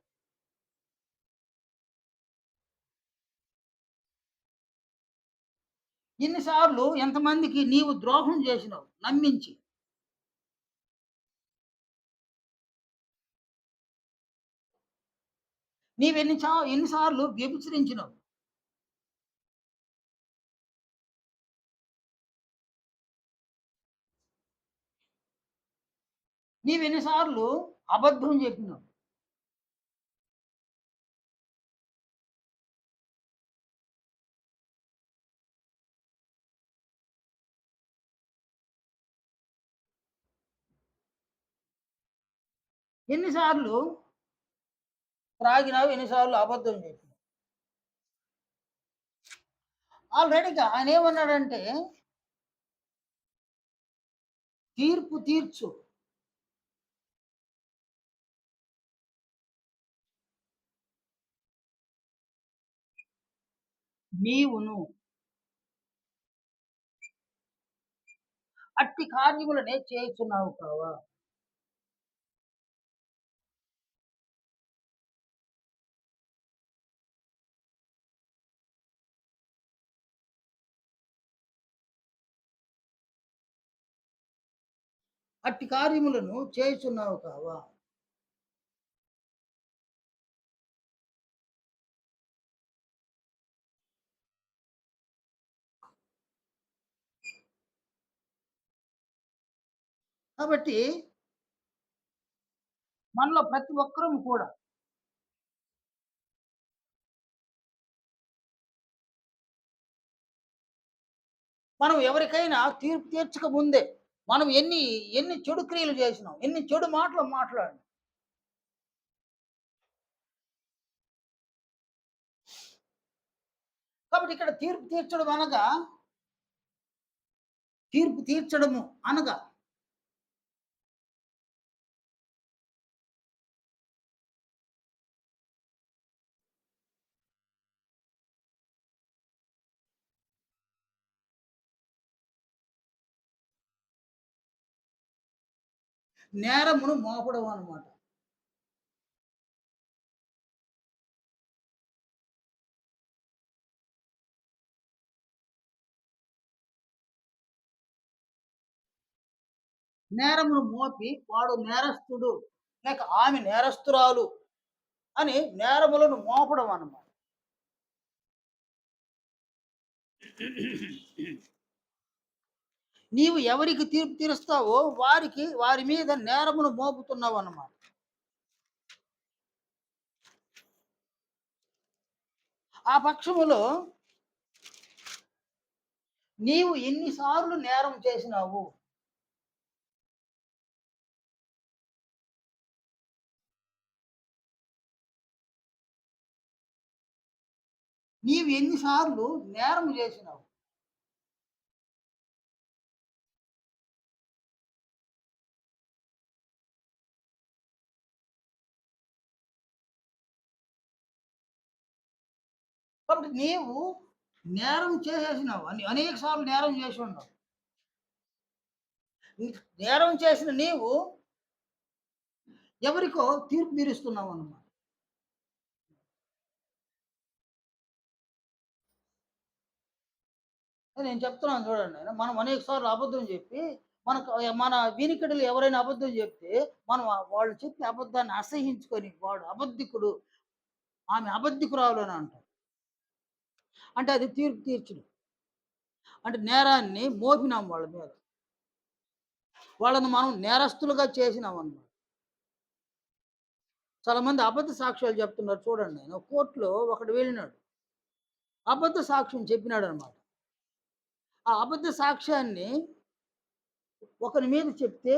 ఎన్ని సార్లు ఎంతమందికి నీవు ద్రోహం చేసినవు నమ్మించి. ఎన్ని సార్లు వ్యభిచరించినవు. నీవెన్ని సార్లు అబద్ధం చెప్పినవు. ఎన్ని సార్లు త్రాగినావు, ఎన్ని సార్లు అబద్ధం చెప్పినావు. ఆల్రెడీగా ఆయనేమన్నాడంటే, తీర్పు తీర్చు. నీవును. అట్టి కార్యములనే చేయుచున్నావు కావా? అట్టి కార్యములను చేయుచున్నావు కావా? కాబట్టి మనలో ప్రతి ఒక్కరం కూడా మనం ఎవరికైనా తీర్పు తీర్చక ముందే మనం ఎన్ని చెడు క్రియలు చేసినాం, ఎన్ని చెడు మాటలు మాట్లాడినాం. కాబట్టి ఇక్కడ తీర్పు తీర్చడము అనగా నేరమును మోపడం అన్నమాట. నేరమును మోపి వాడు నేరస్తుడు లేక ఆమె నేరస్తురాలు అని నేరములను మోపడం అన్నమాట. నీవు ఎవరికి తీర్పు తీరుస్తావో వారి మీద నేరమును మోపుతున్నావు అన్నమాట. ఆ పక్షములో నీవు ఎన్ని సార్లు నేరం చేసినావు? నీవు ఎన్ని సార్లు నేరం చేసినావు? కాబట్టి నీవు నేరం చేసేసినావు. అనేక సార్లు నేరం చేసి ఉన్నావు. నేరం చేసిన నీవు ఎవరికో తీర్పు తీరుస్తున్నావు అన్నమాట. నేను చెప్తున్నాను చూడండి. మనం అనేక సార్లు అబద్ధం చెప్పి మన వినికిడిలో ఎవరైనా అబద్ధం చెప్తే మనం వాళ్ళు చెప్పే అబద్ధాన్ని అసహ్యించుకొని వాడు అబద్ధికుడు, ఆమె అబద్ధికురాలు అని అంటాం. అంటే అది తీర్పు తీర్చడం. అంటే నేరాన్ని మోపినాం వాళ్ళ మీద. వాళ్ళని మనం నేరస్తులుగా చేసినామన్నమాట. చాలామంది అబద్ధ సాక్ష్యాలు చెప్తున్నారు చూడండి. కోర్ట్‌లో ఒకడు వెళ్ళినాడు. అబద్ధ సాక్ష్యం చెప్పినాడన్నమాట. ఆ అబద్ధ సాక్ష్యాన్ని ఒకరి మీద చెప్తే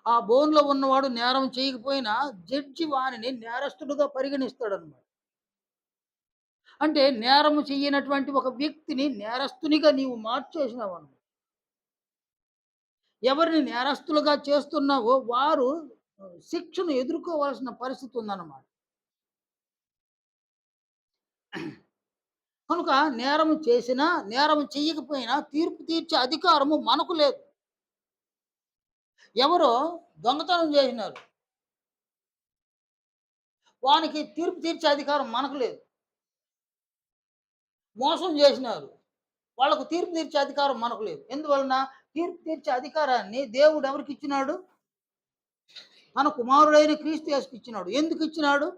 ఆ బోన్‌లో ఉన్నవాడు నేరం చేయకపోయినా జడ్జి వానిని నేరస్తుడుగా పరిగణిస్తాడన్నమాట. అంటే నేరము చెయ్యనటువంటి ఒక వ్యక్తిని నేరస్తునిగా నీవు మార్చేసినావన్నమాట. ఎవరిని నేరస్తులుగా చేస్తున్నావో వారు శిక్షను ఎదుర్కోవాల్సిన పరిస్థితి ఉందన్నమాట. కనుక నేరము చేసినా, నేరము చెయ్యకపోయినా తీర్పు తీర్చే అధికారము మనకు లేదు. ఎవరో దొంగతనం చేసినారు. వానికి తీర్పు తీర్చే అధికారం మనకు లేదు. మోసం చేసినారు. వాళ్ళకు తీర్పు తీర్చే అధికారం మనకు లేదు. ఎందువలన? తీర్పు తీర్చే అధికారాన్ని దేవుడు ఎవరికిచ్చినాడు? తన కుమారుడైన క్రీస్తు యేసుకిచ్చినాడు. ఎందుకిచ్చినాడు?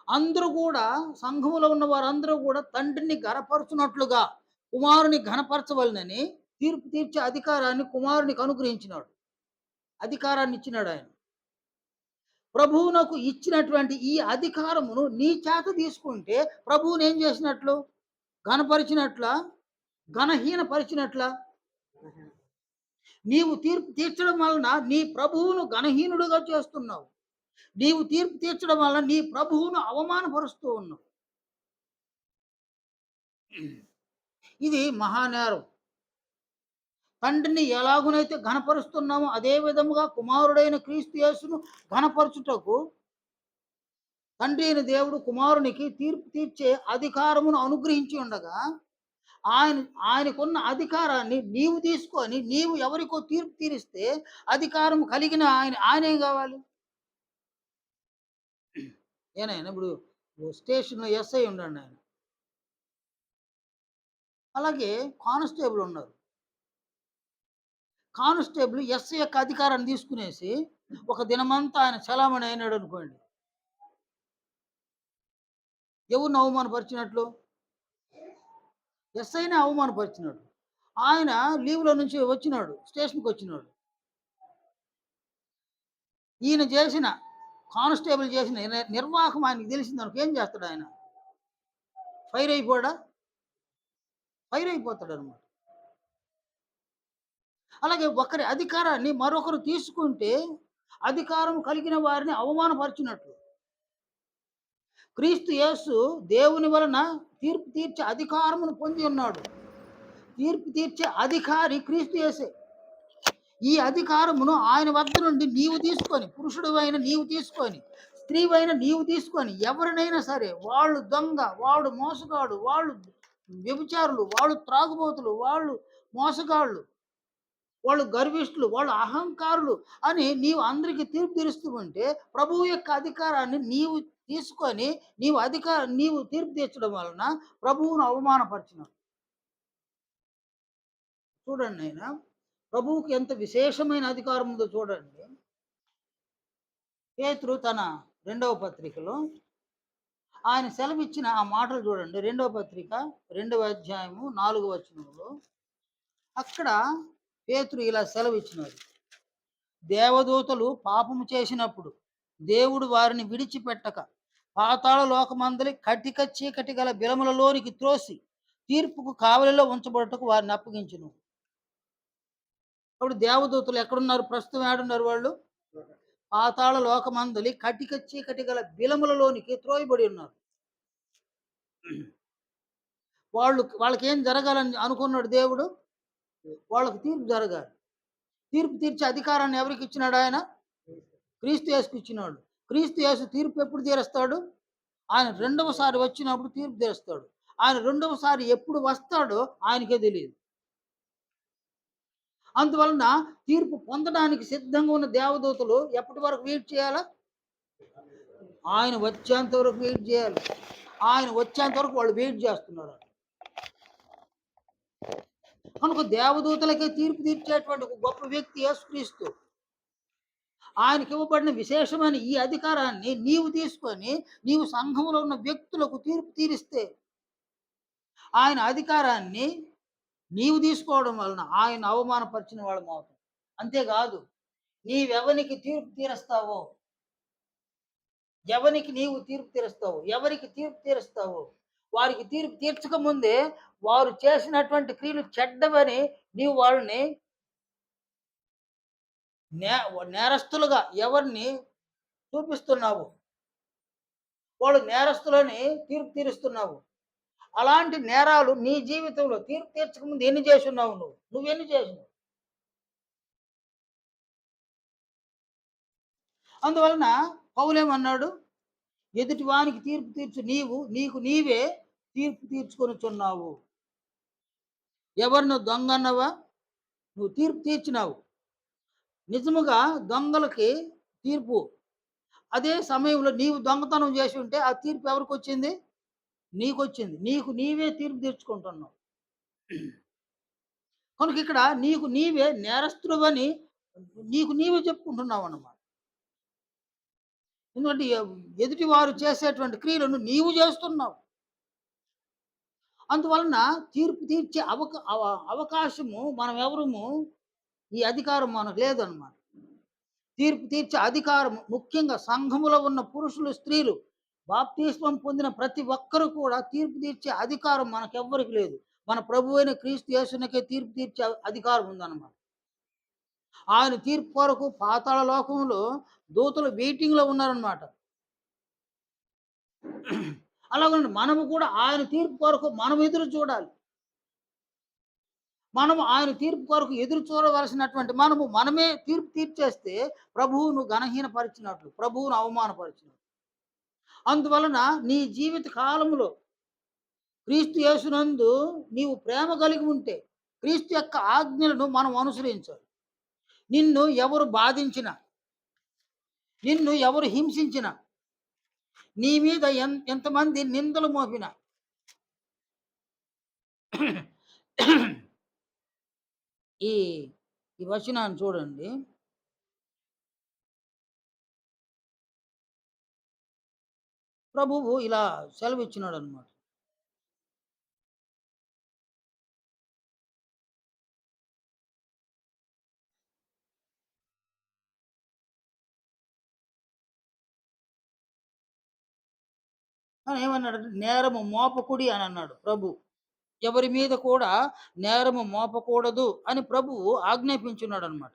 అందరూ గూడా సంఘములో ఉన్న వారందరూ గూడా తండ్రిని ఘనపరచునట్లుగా కుమారుని ఘనపరచవలెనని తీర్పు తీర్చే అధికారాన్ని కుమారునికి అనుగ్రహించినాడు. అధికారాన్నిచ్చినాడాయన. ప్రభువునకు ఇచ్చినటువంటి ఈ అధికారమును నీ చేత తీసుకుంటే ప్రభువునేం చేసినట్లు? ఘనపరిచినట్లా? ఘనహీనపరిచినట్లా? నీవు తీర్పు తీర్చడం వలన నీ ప్రభువును ఘనహీనుడుగా చేస్తున్నావు. నీవు తీర్పు తీర్చడం వలన నీ ప్రభువును అవమానపరుస్తూ ఉన్నావు. ఇది మహానేరం. తండ్రిని ఎలాగునైతే ఘనపరుస్తున్నామో అదే విధముగా కుమారుడైన క్రీస్తు యేసును ఘనపరచుటకు తండ్రి అయిన దేవుడు కుమారునికి తీర్పు తీర్చే అధికారమును అనుగ్రహించి ఉండగా, ఆయన ఆయనకున్న అధికారాన్ని నీవు తీసుకొని, నీవు ఎవరికో తీర్పు తీరిస్తే, అధికారం కలిగిన ఆయనేం గావాలి? ఏనాయన ఇప్పుడు స్టేషన్‌లో ఎస్ఐ ఉన్నాడాయన. అలాగే కానిస్టేబుల్ ఉన్నారు. కానిస్టేబుల్ ఎస్ఐ యొక్క అధికారాన్ని తీసుకునేసి, ఒక దినమంతా ఆయన చలామణి అయినాడనుకోండి. ఎవరిని అవమానపరిచినట్లు? ఎస్ఐనే అవమానపరిచినట్టు. ఆయన లీవ్‌లో నుంచి వచ్చినాడు. స్టేషన్‌కొచ్చినాడు. ఈయన చేసిన కానిస్టేబుల్ చేసిన నిర్వాహకం ఆయనకి తెలిసిందనుకో ఏం చేస్తాడాయన? ఫైర్ అయిపోడా? ఫైర్ అయిపోతాడనమాట. అలాగే ఒకరి అధికారాన్ని మరొకరు తీసుకుంటే, అధికారం కలిగిన వారిని అవమానపరిచినట్లు. క్రీస్తు యేసు దేవుని వలన తీర్పు తీర్చే అధికారమును పొంది ఉన్నాడు. తీర్పు తీర్చే అధికారి క్రీస్తు యేసే. ఈ అధికారమును ఆయన వద్ద నుండి నీవు తీసుకొని, పురుషుడివైన నీవు తీసుకొని, స్త్రీవైన నీవు తీసుకొని, ఎవరినైనా సరే వాళ్ళు దొంగ, వాడు మోసగాడు, వాళ్ళు వ్యభిచారులు, వాళ్ళు త్రాగుబోతులు, వాళ్ళు మోసగాళ్ళు, వాళ్ళు గర్విష్ఠులు, వాళ్ళు అహంకారులు అని నీవు అందరికి తీర్పు తీరుస్తూ ఉంటే, ప్రభువు యొక్క అధికారాన్ని నీవు తీసుకొని, నీవు తీర్పు తీర్చడం వలన ప్రభువును అవమానపరిచినావు. చూడండి నాయన, ప్రభువుకి ఎంత విశేషమైన అధికారం ఉందో చూడండి. పేతురు తన రెండవ పత్రికలో ఆయన సెలవిచ్చిన ఆ మాటలు చూడండి. రెండవ పత్రిక, రెండవ అధ్యాయము 4వ వచనంలో అక్కడ పేతురు ఇలా సెలవిచ్చినాడు. దేవదూతలు పాపము చేసినప్పుడు దేవుడు వారిని విడిచిపెట్టక పాతాళ లోకమందలి కటిక చీకటి గల బిలములలోనికి త్రోసి తీర్పుకు కావలిలో ఉంచబడుటకు వారిని అప్పగించును. అప్పుడు దేవదూతలు ఎక్కడున్నారు? ప్రస్తుతం ఏడున్నారు వాళ్ళు? పాతాళ లోకమందలి కటిక చీకటి గల బిలములలోనికి త్రోయబడి ఉన్నారు. వాళ్ళకేం జరగాలని అనుకున్నాడు దేవుడు? వాళ్ళకి తీర్పు జరగాలి. తీర్పు తీర్చే అధికారాన్ని ఎవరికి ఇచ్చినాడు ఆయన? క్రీస్తు యేసుకి ఇచ్చినాడు. క్రీస్తు యేసు తీర్పు ఎప్పుడు తీరుస్తాడు? ఆయన రెండవసారి వచ్చినప్పుడు తీర్పు తీరుస్తాడు. ఆయన రెండవసారి ఎప్పుడు వస్తాడో ఆయనకే తెలియదు. అందువలన తీర్పు పొందడానికి సిద్ధంగా ఉన్న దేవదూతలు ఎప్పటి వరకు వెయిట్ చేయాలా? ఆయన వచ్చేంత వరకు వెయిట్ చేయాలి. ఆయన వచ్చేంత వరకు వాళ్ళు వెయిట్ చేస్తున్నారు. కనుక దేవదూతలకే తీర్పు తీర్చేటువంటి ఒక గొప్ప వ్యక్తి యేసుక్రీస్తు. ఆయనకి ఇవ్వబడిన విశేషమైన ఈ అధికారాన్ని నీవు తీసుకొని, నీవు సంఘంలో ఉన్న వ్యక్తులకు తీర్పు తీరిస్తే, ఆయన అధికారాన్ని నీవు తీసుకోవడం వలన ఆయన అవమానపరిచిన వాళ్ళమవుతాం. అంతేకాదు, నీవెవనికి తీర్పు తీరుస్తావో, ఎవరికి నీవు తీర్పు తీరుస్తావో, ఎవరికి తీర్పు తీరుస్తావో, వారికి తీర్పు తీర్చక ముందే వారు చేసినటువంటి క్రియలు చెడ్డవని నీవు వాళ్ళని నే నేరస్తులుగా ఎవరిని చూపిస్తున్నావు, వాళ్ళు నేరస్తులని తీర్పు తీరుస్తున్నావు. అలాంటి నేరాలు నీ జీవితంలో తీర్పు తీర్చక ముందు ఎన్ని చేసున్నావు నువ్వెన్ని చేసినావు? అందువలన పౌలేమన్నాడు? ఎదుటి వానికి తీర్పు తీర్చు నీవు, నీకు నీవే తీర్పు తీర్చుకొనుచున్నావు. ఎవరిని దొంగ అన్నావా? నువ్వు తీర్పు తీర్చినావు. నిజముగా దొంగలకి తీర్పు. అదే సమయంలో నీవు దొంగతనం చేసి ఉంటే ఆ తీర్పు ఎవరికొచ్చింది? నీకొచ్చింది. నీకు నీవే తీర్పు తీర్చుకుంటున్నావు. కనుక ఇక్కడ నీకు నీవే నేరస్తుడవని నీకు నీవే చెప్పుకుంటున్నావు అన్నమాట. ఎందుకంటే ఎదుటి వారు చేసేటువంటి క్రియలను నీవు చేస్తున్నావు. అందువలన తీర్పు తీర్చే అవకాశము మనం ఎవరము, ఈ అధికారం మనకు లేదన్నమాట. తీర్పు తీర్చే అధికారం ముఖ్యంగా సంఘములో ఉన్న పురుషులు, స్త్రీలు, బాప్తిస్మం పొందిన ప్రతి ఒక్కరు కూడా తీర్పు తీర్చే అధికారం మనకెవ్వరికి లేదు. మన ప్రభువైన క్రీస్తు యేసునికే తీర్పు తీర్చే అధికారం ఉందన్నమాట. ఆయన తీర్పు కొరకు పాతాళ లోకంలో దూతలు వెయిటింగ్‌లో ఉన్నారన్నమాట. అలాగని మనము కూడా ఆయన తీర్పు కొరకు మనం ఎదురు చూడాలి. మనము ఆయన తీర్పు కొరకు ఎదురు చూడవలసినటువంటి మనమే తీర్పు తీర్చేస్తే ప్రభువును ఘనహీనపరిచినట్లు, ప్రభువును అవమానపరిచినట్లు. అందువలన నీ జీవిత కాలంలో క్రీస్తు యేసునందు నీవు ప్రేమ కలిగి ఉంటే, క్రీస్తు యొక్క ఆజ్ఞలను మనం అనుసరించాలి. నిన్ను ఎవరు బాధించినా, నిన్ను ఎవరు హింసించినా, నీ మీద ఎంతమంది నిందలు మోపినా, ఈ ఈ వచనాన్ని చూడండి. ప్రభువు ఇలా సెలవిచ్చినాడనమాట. ఏమన్నాడంటే, నేరము మోపకుడి అని అన్నాడు ప్రభు. ఎవరి మీద కూడా నేరము మోపకూడదు అని ప్రభువు ఆజ్ఞాపించున్నాడనమాట.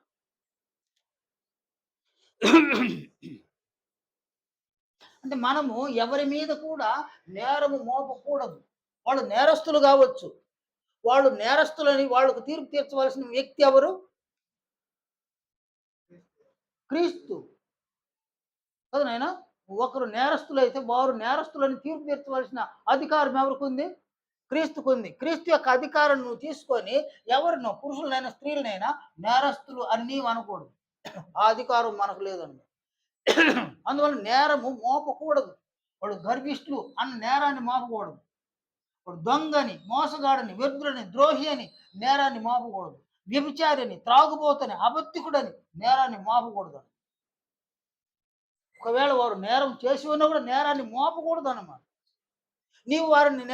అంటే మనము ఎవరి మీద కూడా నేరము మోపకూడదు. వాళ్ళు నేరస్తులు కావచ్చు. వాళ్ళు నేరస్తులని వాళ్ళకు తీర్పు తీర్చవలసిన వ్యక్తి ఎవరు? క్రీస్తు. కదా నాయనా? ఒకరు నేరస్తులైతే వారు నేరస్తులని తీర్పు తీర్చవలసిన అధికారం ఎవరికుంది? క్రీస్తుకుంది. క్రీస్తు యొక్క అధికారం నువ్వు తీసుకొని ఎవరినో పురుషులనైనా, స్త్రీలనైనా నేరస్తులు అని నీవు అనకూడదు. ఆ అధికారం మనకు లేదండి. అందువల్ల నేరము మోపకూడదు. వాడు గర్విష్ఠులు అన్న నేరాన్ని మోపకూడదు. వాడు దొంగని, మోసగాడని, వ్యర్థులని, ద్రోహి అని నేరాన్ని మోపకూడదు. వ్యభిచారిని, త్రాగుబోతని, అబద్ధికుడని నేరాన్ని మోపకూడదు. ఒకవేళ వారు నేరం చేసి ఉన్నా కూడా నేరాన్ని మోపకూడదు అన్నమాట. నీవు వారిని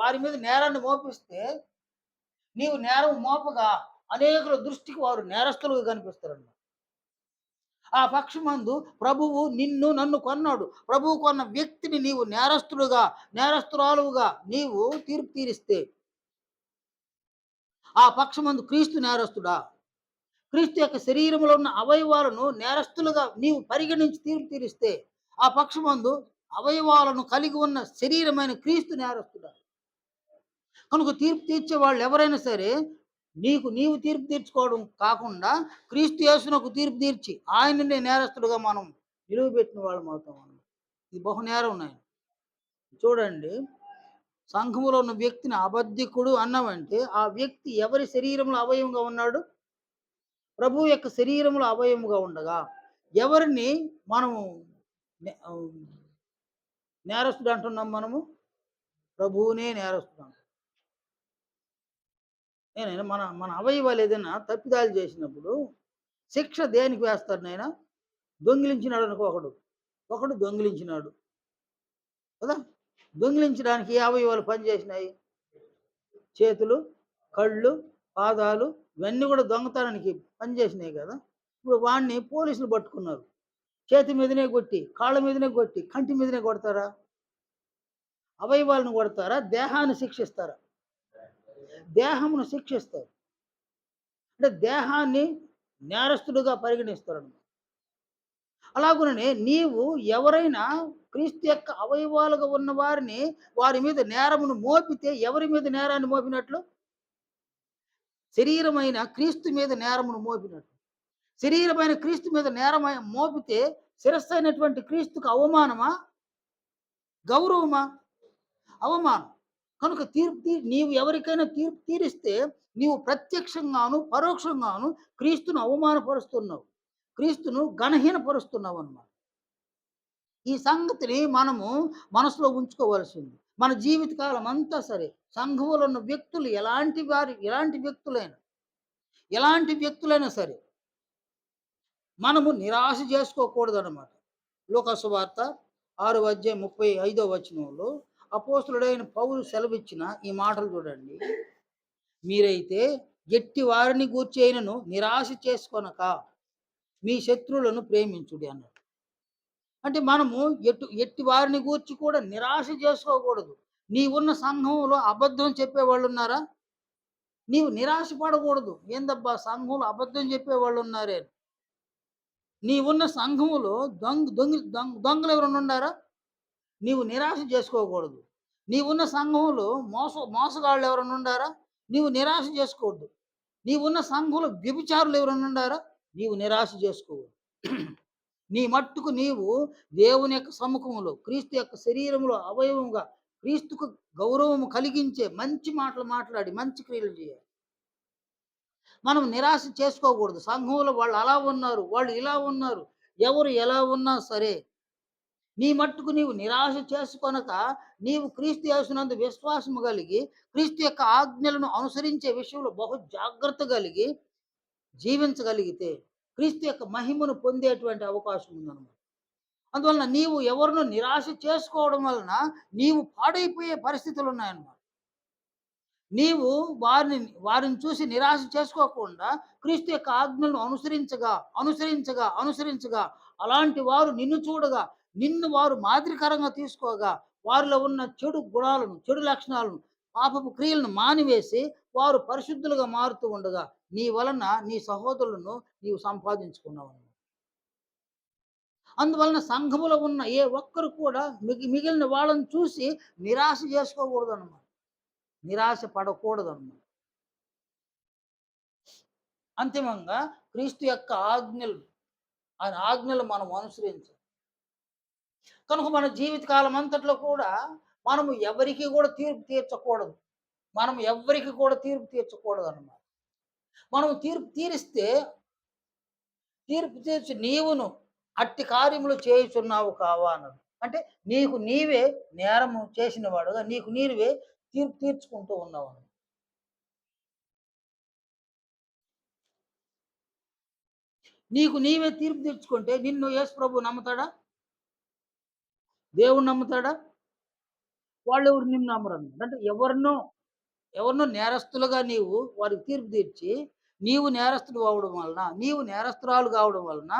వారి మీద నేరాన్ని మోపిస్తే, నీవు నేరం మోపగా అనేకుల దృష్టికి వారు నేరస్తులుగా కనిపిస్తారన్నమాట. ఆ పక్షమందు ప్రభువు నిన్ను నన్ను కొన్నాడు. ప్రభువు కొన్న వ్యక్తిని నీవు నేరస్తురాలుగా నీవు తీర్పు తీరిస్తే, ఆ పక్షమందు క్రీస్తు నేరస్తుడా? క్రీస్తు యొక్క శరీరంలో ఉన్న అవయవాలను నేరస్తులుగా నీవు పరిగణించి తీర్పు తీరిస్తే, ఆ పక్షమందు అవయవాలను కలిగి ఉన్న శరీరమైన క్రీస్తు నేరస్తుడా? కనుక తీర్పు తీర్చే వాళ్ళు ఎవరైనా సరే, నీవు తీర్పు తీర్చుకోవడం కాకుండా క్రీస్తు యేసునకు తీర్పు తీర్చి ఆయననే నేరస్తుడుగా మనం నిలువబెట్టిన వాళ్ళం అవుతాం అన్నమాట. ఇది బహు నేరం నాయన. చూడండి, సంఘములో ఉన్న వ్యక్తిని అబద్ధికుడు అన్నామంటే, ఆ వ్యక్తి ఎవరి శరీరంలో అవయవంగా ఉన్నాడు? ప్రభువు యొక్క శరీరంలో అవయముగా ఉండగా, ఎవరిని మనము నేరస్తుడు అంటున్నాం మనము? ప్రభువునే నేరస్తుడు అంటున్నాం. నేనైనా మన మన అవయవాలు ఏదైనా తప్పిదాలు చేసినప్పుడు శిక్ష దేనికి వేస్తారు నాయన? దొంగిలించినాడు అనుకో ఒకడు దొంగిలించినాడు కదా! దొంగిలించడానికి ఏ అవయవాలు పనిచేసినాయి? చేతులు, కళ్ళు, పాదాలు ఇవన్నీ కూడా దొంగతనానికి పనిచేసినాయి కదా! ఇప్పుడు వాడిని పోలీసులు పట్టుకున్నారు. చేతి మీదనే కొట్టి, కాళ్ళ మీదనే కొట్టి, కంటి మీదనే కొడతారా? అవయవాలను కొడతారా? దేహాన్ని శిక్షిస్తారా? దేహమును శిక్షిస్తారు. అంటే దేహాన్ని నేరస్తుడుగా పరిగణిస్తారన్నమాట. అలాగుననే నీవు ఎవరైనా క్రీస్తు యొక్క అవయవాలుగా ఉన్న వారిని, వారి మీద నేరమును మోపితే ఎవరి మీద నేరాన్ని మోపినట్లు? శరీరమైన క్రీస్తు మీద నేరమును మోపినట్లు. శరీరమైన క్రీస్తు మీద మోపితే శిరస్సైనటువంటి క్రీస్తుకు అవమానమా? గౌరవమా? అవమానం. కనుక నీవు ఎవరికైనా తీర్పు తీరిస్తే నీవు ప్రత్యక్షంగాను, పరోక్షంగాను క్రీస్తును అవమానపరుస్తున్నావు. క్రీస్తును గణహీనపరుస్తున్నావు అన్నమాట. ఈ సంగతిని మనము మనసులో ఉంచుకోవాల్సింది. మన జీవితకాలం అంతా సరే, సంఘములో ఉన్న వ్యక్తులు ఎలాంటి వ్యక్తులైనా సరే, మనము నిరాశ చేసుకోకూడదన్నమాట. లూకా సువార్త 6:35 అపోస్తలుడైన పౌలు సెలవిచ్చిన ఈ మాటలు చూడండి. మీరైతే ఎట్టి వారిని గూర్చి అయినను నిరాశ చేసుకొనక మీ శత్రువులను ప్రేమించుడి అన్నాడు. అంటే మనము ఎట్టి వారిని గూర్చి కూడా నిరాశ చేసుకోకూడదు. నీవున్న సంఘంలో అబద్ధం చెప్పేవాళ్ళు ఉన్నారా? నీవు నిరాశ పడకూడదు. ఏందబ్బా సంఘంలో అబద్ధం చెప్పేవాళ్ళు ఉన్నారే. నీవున్న సంఘములో దొంగలు ఎవరైనా ఉన్నారా? నీవు నిరాశ చేసుకోకూడదు. నీవున్న సంఘంలో మోసగాళ్ళు ఎవరైనా ఉండారా? నీవు నిరాశ చేసుకోవద్దు. నీవున్న సంఘంలో వ్యభిచారులు ఎవరైనా ఉండారా? నీవు నిరాశ చేసుకోవద్దు. నీ మట్టుకు నీవు దేవుని యొక్క సముఖంలో, క్రీస్తు యొక్క శరీరంలో అవయవంగా క్రీస్తుకు గౌరవం కలిగించే మంచి మాటలు మాట్లాడి మంచి క్రియలు చేయాలి. మనం నిరాశ చేసుకోకూడదు. సంఘంలో వాళ్ళు అలా ఉన్నారు, వాళ్ళు ఇలా ఉన్నారు. ఎవరు ఎలా ఉన్నా సరే, నీ మట్టుకు నీవు నిరాశ చేసుకొనక, నీవు క్రీస్తు యేసునందు విశ్వాసము కలిగి, క్రీస్తు యొక్క ఆజ్ఞలను అనుసరించే విషయంలో బహు జాగ్రత్త కలిగి జీవించగలిగితే, క్రీస్తు యొక్క మహిమను పొందేటువంటి అవకాశం ఉందన్నమాట. అందువలన నీవు ఎవరినో నిరాశ చేసుకోవడం వలన నీవు పాడైపోయే పరిస్థితులున్నాయన్నమాట. నీవు వారిని చూసి నిరాశ చేసుకోకుండా క్రీస్తు యొక్క ఆజ్ఞలను అనుసరించగా అలాంటి వారు నిన్ను చూడగా, నిన్ను వారు మాదిరికరంగా తీసుకోగా, వారిలో ఉన్న చెడు గుణాలను, చెడు లక్షణాలను, పాపపు క్రియలను మానివేసి వారు పరిశుద్ధులుగా మారుతూ ఉండగా, నీ వలన నీ సహోదరులను నీవు సంపాదించుకున్నావు. అందువలన సంఘములో ఉన్న ఏ ఒక్కరు కూడా మిగిలిన వాళ్ళని చూసి నిరాశ చేసుకోకూడదన్నమాట. నిరాశ పడకూడదన్నమాట. అంతిమంగా క్రీస్తు యొక్క ఆజ్ఞలు, ఆయన ఆజ్ఞలు మనం అనుసరించాలి. కనుక మన జీవితకాలం అంతట్లో కూడా మనము ఎవరికీ కూడా తీర్పు తీర్చకూడదు. మనం ఎవ్వరికి కూడా తీర్పు తీర్చకూడదన్నమాట. మనం తీర్పు తీరిస్తే, తీర్పు తీర్చి నీవును అట్టి కార్యములు చేయుచున్నావు కావా అన్నాడు. అంటే నీకు నీవే నేరము చేసిన వాడుగా నీకు నీవే తీర్పు తీర్చుకుంటూ ఉన్నావు. నీకు నీవే తీర్పు తీర్చుకుంటే నిన్ను యేసు ప్రభు నమ్ముతాడా? దేవుడు నమ్ముతాడా? వాళ్ళెవరు నిన్ను నమ్మరన్నమాట. అంటే ఎవరినో నేరస్తులుగా నీవు వారికి తీర్పు తీర్చి, నీవు నేరస్తుడు అవ్వడం వలన, నీవు నేరస్తురాలు కావడం వలన,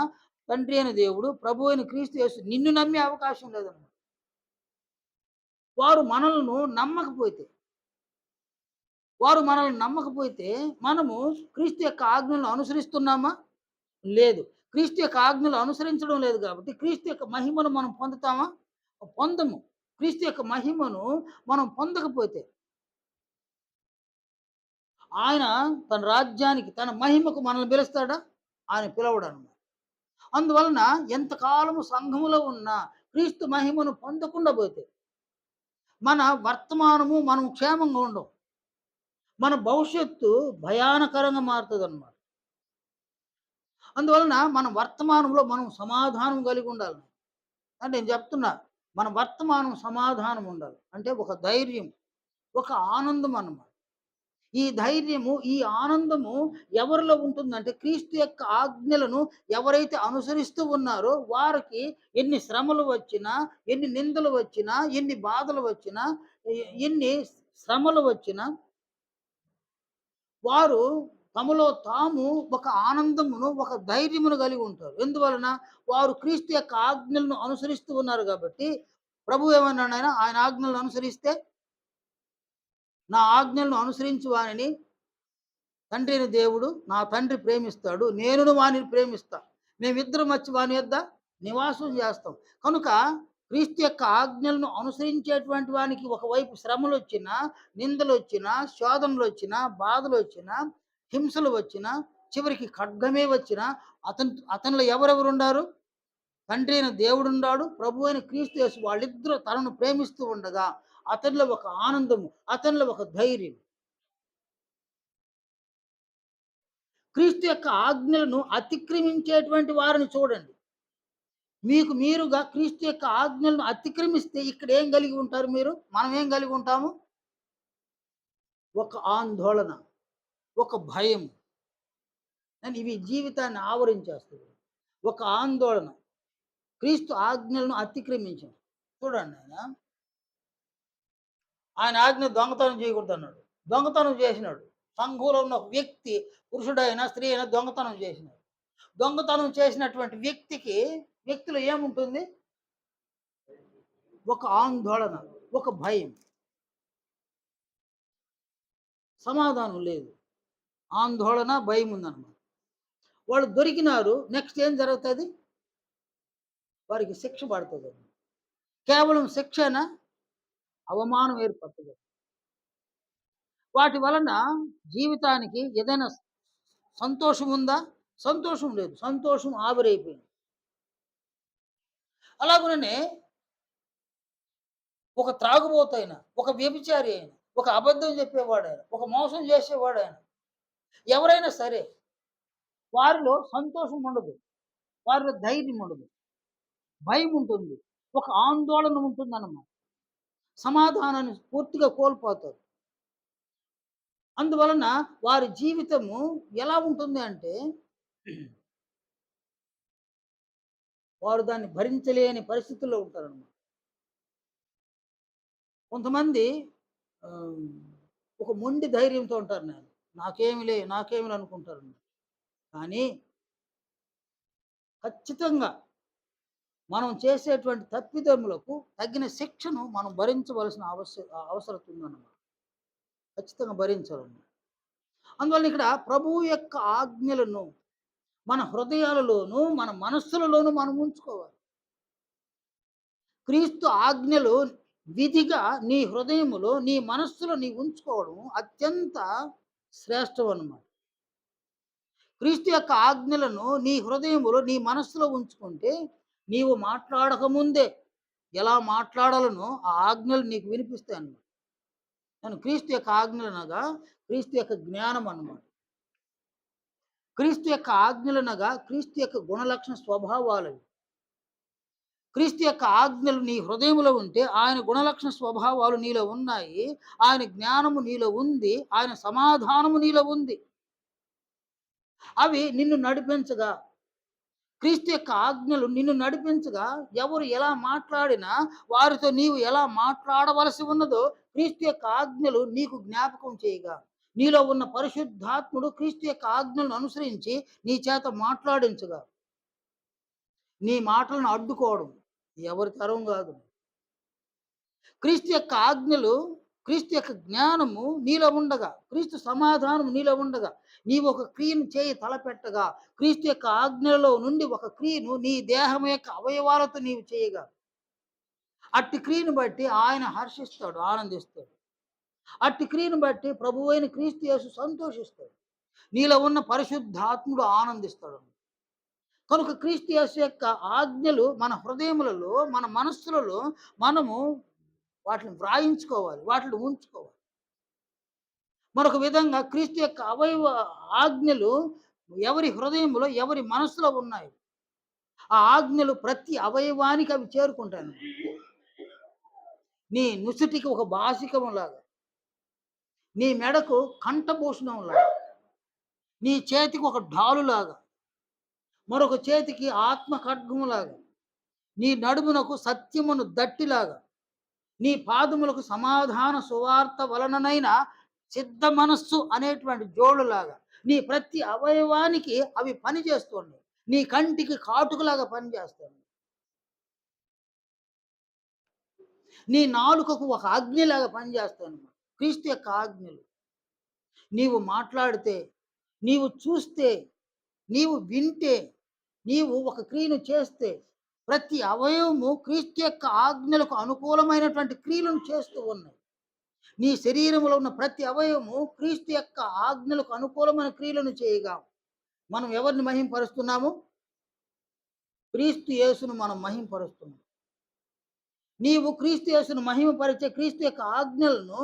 తండ్రి అయిన దేవుడు, ప్రభు అయిన క్రీస్తు యేసు నిన్ను నమ్మే అవకాశం లేదన్నమాట. వారు మనలను నమ్మకపోతే, మనము క్రీస్తు యొక్క ఆజ్ఞలను అనుసరిస్తున్నామా? లేదు. క్రీస్తు యొక్క ఆజ్ఞలు అనుసరించడం లేదు కాబట్టి, క్రీస్తు యొక్క మహిమను మనం పొందుతామా? పొందము. క్రీస్తు యొక్క మహిమను మనం పొందకపోతే, ఆయన తన రాజ్యానికి, తన మహిమకు మనల్ని పిలుస్తాడా? ఆయన పిలవడనమాట. అందువలన ఎంతకాలము సంఘములో ఉన్న క్రీస్తు మహిమను పొందకుండా పోతే, మన వర్తమానము మనం క్షేమంగా ఉండం. మన భవిష్యత్తు భయానకరంగా మారుతదనమాట. అందువలన మన వర్తమానంలో మనం సమాధానం కలిగి ఉండాలి. అంటే నేను చెప్తున్నా, మన వర్తమానం సమాధానం ఉండాలి. అంటే ఒక ధైర్యం, ఒక ఆనందం అన్నమాట. ఈ ధైర్యము, ఈ ఆనందము ఎవరిలో ఉంటుందంటే, క్రీస్తు యొక్క ఆజ్ఞలను ఎవరైతే అనుసరిస్తూ ఉన్నారో వారికి ఎన్ని శ్రమలు వచ్చినా, ఎన్ని నిందలు వచ్చినా, ఎన్ని బాధలు వచ్చినా, ఎన్ని శ్రమలు వచ్చినా, వారు తమలో తాము ఒక ఆనందమును, ఒక ధైర్యమును కలిగి ఉంటారు. ఎందువలన? వారు క్రీస్తు యొక్క ఆజ్ఞలను అనుసరిస్తూ ఉన్నారు కాబట్టి, ప్రభువు ఏమన్నాడు ఆయన ఆజ్ఞలను అనుసరిస్తే, నా ఆజ్ఞలను అనుసరించి వానిని తండ్రి అయిన దేవుడు, నా తండ్రి ప్రేమిస్తాడు. నేనును వానిని ప్రేమిస్తా. మేమిద్దరం వచ్చి వాని యొద్ద నివాసం చేస్తాం. కనుక క్రీస్తు యొక్క ఆజ్ఞలను అనుసరించేటువంటి వానికి ఒకవైపు శ్రమలొచ్చినా, నిందలొచ్చినా, శోధనలొచ్చినా, బాధలొచ్చినా, హింసలు వచ్చినా, చివరికి ఖడ్గమే వచ్చినా, అతనిలో ఎవరెవరుండారు? తండ్రి అయిన దేవుడున్నాడు, ప్రభు అయిన క్రీస్తు యేసు, వాళ్ళిద్దరూ తనను ప్రేమిస్తూ ఉండగా, అతనిలో ఒక ఆనందము, అతనిలో ఒక ధైర్యం. క్రీస్తు యొక్క ఆజ్ఞలను అతిక్రమించేటువంటి వారిని చూడండి. మీకు మీరుగా క్రీస్తు యొక్క ఆజ్ఞలను అతిక్రమిస్తే ఇక్కడ ఏం కలిగి ఉంటారు మీరు? మనం ఏం కలిగి ఉంటాము? ఒక ఆందోళన, ఒక భయం. ఇవి జీవితాన్ని ఆవరించేస్తాయి. ఒక ఆందోళన. క్రీస్తు ఆజ్ఞలను అతిక్రమించాం. చూడండి ఆయన ఆజ్ఞ దొంగతనం చేయకూడదన్నాడు. దొంగతనం చేసినాడు. సంఘంలో ఉన్న ఒక వ్యక్తి, పురుషుడైనా, స్త్రీ అయినా దొంగతనం చేసినాడు. దొంగతనం చేసినటువంటి వ్యక్తిలో ఏముంటుంది? ఒక ఆందోళన, ఒక భయం. సమాధానం లేదు. ఆందోళన, భయం ఉందన్నమాట. వాళ్ళు దొరికినారు. నెక్స్ట్ ఏం జరుగుతుంది? వారికి శిక్ష పడుతుంది. కేవలం శిక్షేనా? అవమానం ఏర్పడుతుంది. వాటి వలన జీవితానికి ఏదైనా సంతోషం ఉందా? సంతోషం లేదు. సంతోషం ఆవిరైపోయింది. అలాగుననే ఒక త్రాగుబోతైన, ఒక వ్యభిచారి అయిన, ఒక అబద్ధం చెప్పేవాడైన, ఒక మోసం చేసేవాడైన, ఎవరైనా సరే వారిలో సంతోషం ఉండదు. వారిలో ధైర్యం ఉండదు. భయం ఉంటుంది. ఒక ఆందోళన ఉంటుందన్నమాట. సమాధానాన్ని పూర్తిగా కోల్పోతారు. అందువలన వారి జీవితము ఎలా ఉంటుంది అంటే, వారు దాన్ని భరించలేని పరిస్థితుల్లో ఉంటారన్నమాట. కొంతమంది ఆహ్, ఒక మొండి ధైర్యంతో ఉంటారు. నాకేమిలే అనుకుంటారు. కానీ ఖచ్చితంగా మనం చేసేటువంటి తప్పిదములకు తగిన శిక్షను మనం భరించవలసిన అవసరత ఉందన్నమాట. ఖచ్చితంగా భరించాలండి. అందువల్ల ఇక్కడ ప్రభువు యొక్క ఆజ్ఞలను మన హృదయాలలోను, మన మనస్సులలోను మనం ఉంచుకోవాలి. క్రీస్తు ఆజ్ఞలు విధిగా నీ హృదయములో, నీ మనస్సులో నీవు ఉంచుకోవడం అత్యంత శ్రేష్టమనమాట. క్రీస్తు యొక్క ఆజ్ఞలను నీ హృదయములో, నీ మనస్సులో ఉంచుకుంటే, నీవు మాట్లాడక ముందే ఎలా మాట్లాడాలనో ఆ ఆజ్ఞలు నీకు వినిపిస్తాయన్నమాట. నేను క్రీస్తు యొక్క ఆజ్ఞలనగా, క్రీస్తు యొక్క జ్ఞానం అన్నమాట. క్రీస్తు యొక్క ఆజ్ఞలనగా, క్రీస్తు యొక్క గుణలక్షణ స్వభావాలవి. క్రీస్తు యొక్క ఆజ్ఞలు నీ హృదయములో ఉంటే, ఆయన గుణలక్షణ స్వభావాలు నీలో ఉన్నాయి. ఆయన జ్ఞానము నీలో ఉంది. ఆయన సమాధానము నీలో ఉంది. అవి నిన్ను నడిపించగా, క్రీస్తు యొక్క ఆజ్ఞలు నిన్ను నడిపించగా, ఎవరు ఎలా మాట్లాడినా వారితో నీవు ఎలా మాట్లాడవలసి ఉన్నదో క్రీస్తు యొక్క ఆజ్ఞలు నీకు జ్ఞాపకం చేయగా, నీలో ఉన్న పరిశుద్ధాత్ముడు క్రీస్తు యొక్క ఆజ్ఞలను అనుసరించి నీ చేత మాట్లాడించగా, నీ మాటలను అడ్డుకోవడం ఎవరి తరం కాదు. క్రీస్తు యొక్క ఆజ్ఞలు, క్రీస్తు యొక్క జ్ఞానము నీలో ఉండగా, క్రీస్తు సమాధానం నీలో ఉండగా, నీవు ఒక క్రియను చేయి తలపెట్టగా, క్రీస్తు యొక్క ఆజ్ఞలలో నుండి ఒక క్రియను నీ దేహం యొక్క అవయవాలతో నీవు చేయగా, అట్టి క్రియను బట్టి ఆయన హర్షిస్తాడు, ఆనందిస్తాడు. అట్టి క్రియను బట్టి ప్రభువైన క్రీస్తు యేసు సంతోషిస్తాడు. నీలో ఉన్న పరిశుద్ధాత్ముడు ఆనందిస్తాడు. కనుక క్రీస్తు యేసు యొక్క ఆజ్ఞలు మన హృదయములలో, మన మనస్సులలో మనము వాటిని వ్రాయించుకోవాలి. వాటిని ఉంచుకోవాలి. మరొక విధంగా క్రీస్తు యొక్క ఆజ్ఞలు ఎవరి హృదయంలో, ఎవరి మనస్సులో ఉన్నాయి. ఆ ఆజ్ఞలు ప్రతి అవయవానికి అవి చేరుకుంటాయి. నీ నుసిటికి ఒక బాసికములాగా, నీ మెడకు కంఠభూషణంలాగా, నీ చేతికి ఒక ఢాలులాగా, మరొక చేతికి ఆత్మ ఖడ్గములాగా, నీ నడుమునకు సత్యమును దట్టిలాగా, నీ పాదములకు సమాధాన సువార్త వలననైన సిద్ధ మనస్సు అనేటువంటి జోడులాగా నీ ప్రతి అవయవానికి అవి పనిచేస్తున్నాయి. నీ కంటికి కాటుకలాగా పనిచేస్తాయి. నీ నాలుకకు ఒక అగ్నిలాగా పనిచేస్తాను. క్రీస్తు యొక్క ఆజ్ఞలు. నీవు మాట్లాడితే, నీవు చూస్తే, నీవు వింటే, నీవు ఒక క్రియను చేస్తే, ప్రతి అవయవము క్రీస్తు యొక్క ఆజ్ఞలకు అనుకూలమైనటువంటి క్రియలను చేస్తూ ఉన్నాయి. నీ శరీరములో ఉన్న ప్రతి అవయవము క్రీస్తు యొక్క ఆజ్ఞలకు అనుకూలమైన క్రియలను చేయగా, మనం ఎవరిని మహింపరుస్తున్నాము? క్రీస్తు యేసును మనం మహింపరుస్తున్నాం. నీవు క్రీస్తు యేసును మహిమపరిచే క్రీస్తు యొక్క ఆజ్ఞలను